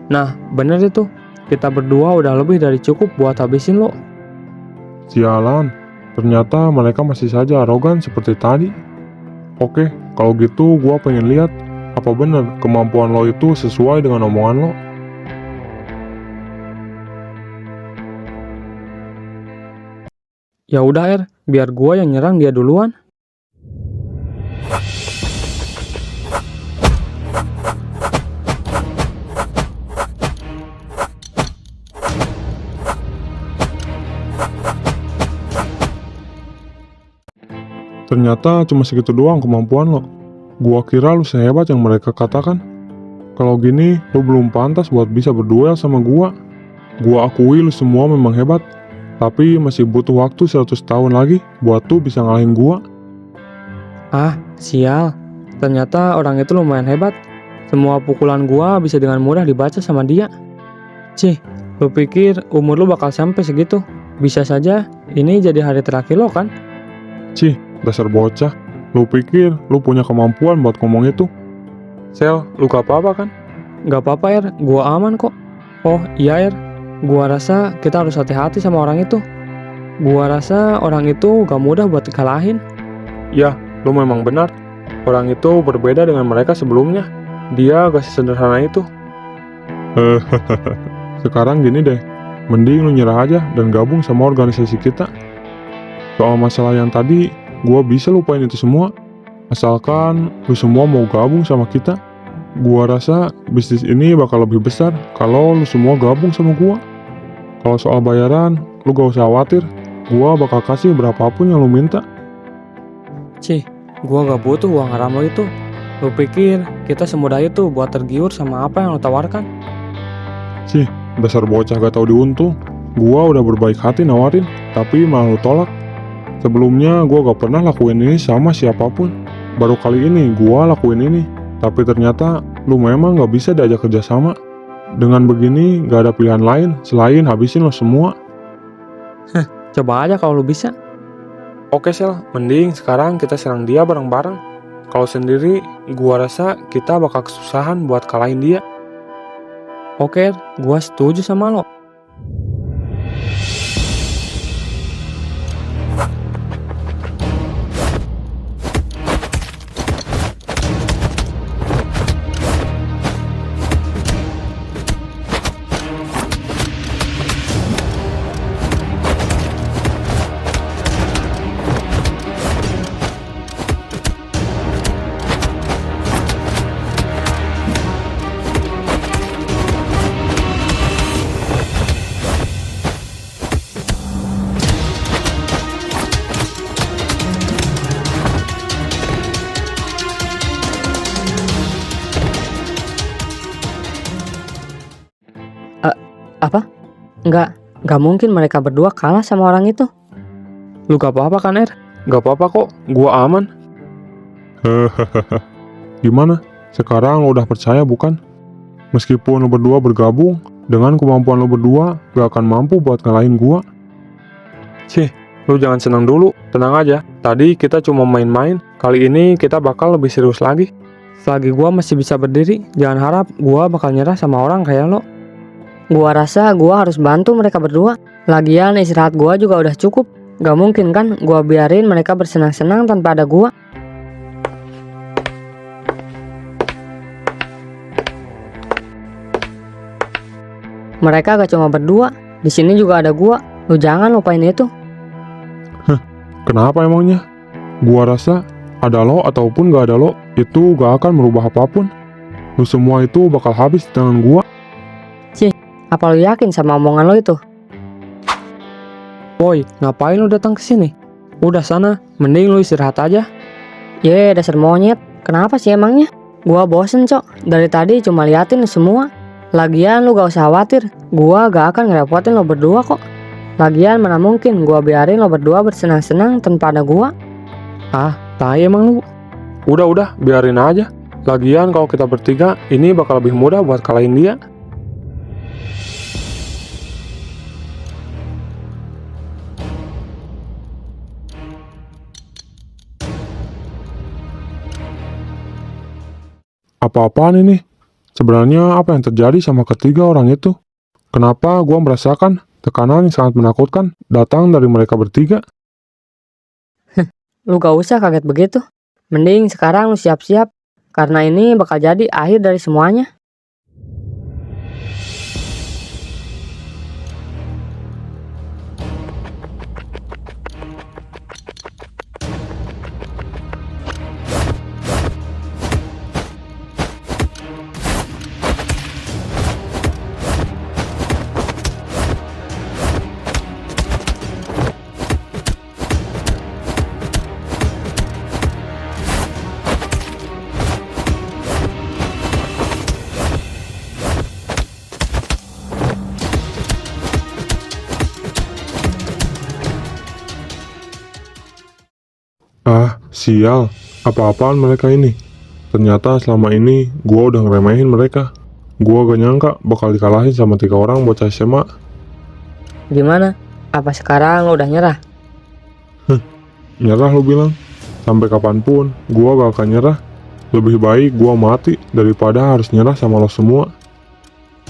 Nah, bener itu. Kita berdua udah lebih dari cukup buat habisin lo. Sialan, ternyata mereka masih saja arogan seperti tadi. Oke, kalau gitu gua pengen lihat apa bener kemampuan lo itu sesuai dengan omongan lo. Ya udah biar gua yang nyerang dia duluan. Ternyata cuma segitu doang kemampuan lo. Gua kira lu sehebat yang mereka katakan. Kalau gini, lu belum pantas buat bisa berduel sama gua. Gua akui lu semua memang hebat, tapi masih butuh waktu 100 tahun lagi buat tuh bisa ngalahin gua. Sial. Ternyata orang itu lumayan hebat. Semua pukulan gua bisa dengan mudah dibaca sama dia. Lu pikir umur lu bakal sampai segitu? Bisa saja ini jadi hari terakhir lo kan? Dasar bocah. Lu pikir lu punya kemampuan buat ngomong itu? Sel, lu gak apa-apa kan? Gak apa-apa gua aman kok. Oh iya gua rasa kita harus hati-hati sama orang itu. Gua rasa orang itu gak mudah buat dikalahin. Ya, lu memang benar. Orang itu berbeda dengan mereka sebelumnya. Dia gak sesederhana itu. Sekarang gini deh, mending lu nyerah aja dan gabung sama organisasi kita. Soal masalah yang tadi, gua bisa lupain itu semua. Asalkan lu semua mau gabung sama kita. Gua rasa bisnis ini bakal lebih besar kalau lu semua gabung sama gua. Kalau soal bayaran, lu gak usah khawatir. Gua bakal kasih berapapun yang lu minta. Gua gak butuh uang haram lo itu. Lu pikir kita semudah itu buat tergiur sama apa yang lo tawarkan? Dasar bocah gak tahu diuntung. Gua udah berbaik hati nawarin, tapi malah lu tolak. Sebelumnya gua gak pernah lakuin ini sama siapapun. Baru kali ini gua lakuin ini. Tapi ternyata lu memang gak bisa diajak kerjasama. Dengan begini gak ada pilihan lain selain habisin lo semua. Coba aja kalau lu bisa. Oke Sel, mending sekarang kita serang dia bareng-bareng. Kalau sendiri, gua rasa kita bakal kesusahan buat kalahin dia. Oke, gua setuju sama lo. Apa? Nggak mungkin mereka berdua kalah sama orang itu. Lu gak apa-apa kan, Er? Gak apa-apa kok, gua aman. Hehehe. Gimana? Sekarang lo udah percaya bukan? Meskipun lo berdua bergabung, dengan kemampuan lo berdua gak akan mampu buat ngalahin gua. Cih, lu jangan senang dulu, tenang aja. Tadi kita cuma main-main, kali ini kita bakal lebih serius lagi. Selagi gua masih bisa berdiri, jangan harap gua bakal nyerah sama orang kayak lo. Gua rasa gua harus bantu mereka berdua. Lagian istirahat gua juga udah cukup. Gak mungkin kan gua biarin mereka bersenang-senang tanpa ada gua. Mereka gak cuma berdua, di sini juga ada gua. Lu jangan lupain itu. Kenapa emangnya? Gua rasa ada lo ataupun gak ada lo, itu gak akan merubah apapun. Lo semua itu bakal habis di tangan gua. Apa lu yakin sama omongan lo itu? Woi, ngapain lu datang ke sini? Udah sana, mending lu istirahat aja. Ye, dasar monyet. Kenapa sih emangnya? Gua bosen, Cok. Dari tadi cuma liatin lu semua. Lagian lu gak usah khawatir. Gua gak akan ngerepotin lo berdua kok. Lagian mana mungkin gua biarin lo berdua bersenang-senang tanpa ada gua. Ah, tai emang lu. Udah, biarin aja. Lagian kalau kita bertiga, ini bakal lebih mudah buat kalahin dia. Apa-apaan ini? Sebenarnya apa yang terjadi sama ketiga orang itu? Kenapa gua merasakan tekanan yang sangat menakutkan datang dari mereka bertiga? Lu gak usah kaget begitu. Mending sekarang lu siap-siap. Karena ini bakal jadi akhir dari semuanya. Ah, sial. Apa-apaan mereka ini? Ternyata selama ini gua udah ngeremehin mereka. Gua gak nyangka bakal dikalahin sama 3 orang bocah SMA. Gimana? Apa sekarang lu udah nyerah? Nyerah lu bilang? Sampai kapanpun gua gak akan nyerah. Lebih baik gua mati daripada harus nyerah sama lo semua.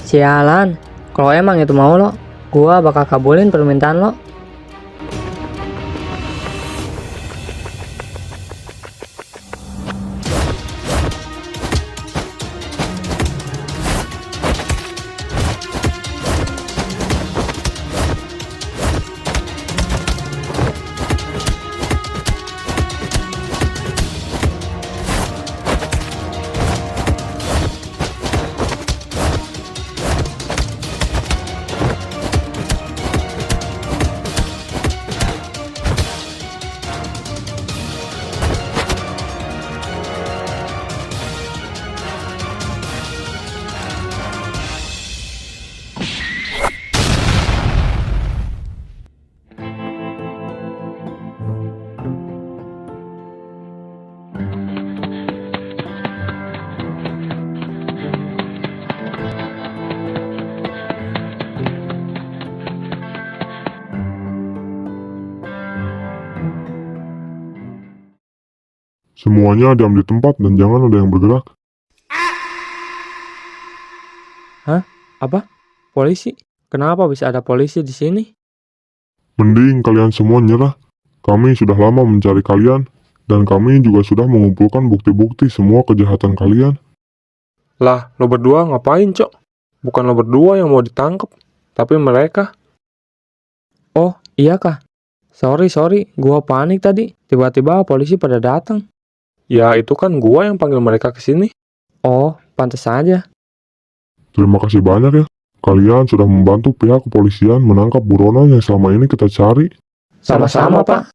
Sialan. Kalau emang itu mau lo, gua bakal kabulin permintaan lo. Semuanya diam di tempat dan jangan ada yang bergerak. Apa? Polisi? Kenapa bisa ada polisi di sini? Mending kalian semua nyerah. Kami sudah lama mencari kalian, dan kami juga sudah mengumpulkan bukti-bukti semua kejahatan kalian. Lah, lo berdua ngapain, Cok? Bukan lo berdua yang mau ditangkap, tapi mereka. Oh, iya kah? Sorry, gua panik tadi. Tiba-tiba polisi pada datang. Ya, itu kan gua yang panggil mereka ke sini. Oh, pantas saja. Terima kasih banyak ya. Kalian sudah membantu pihak kepolisian menangkap buronan yang selama ini kita cari. Sama-sama, Pak.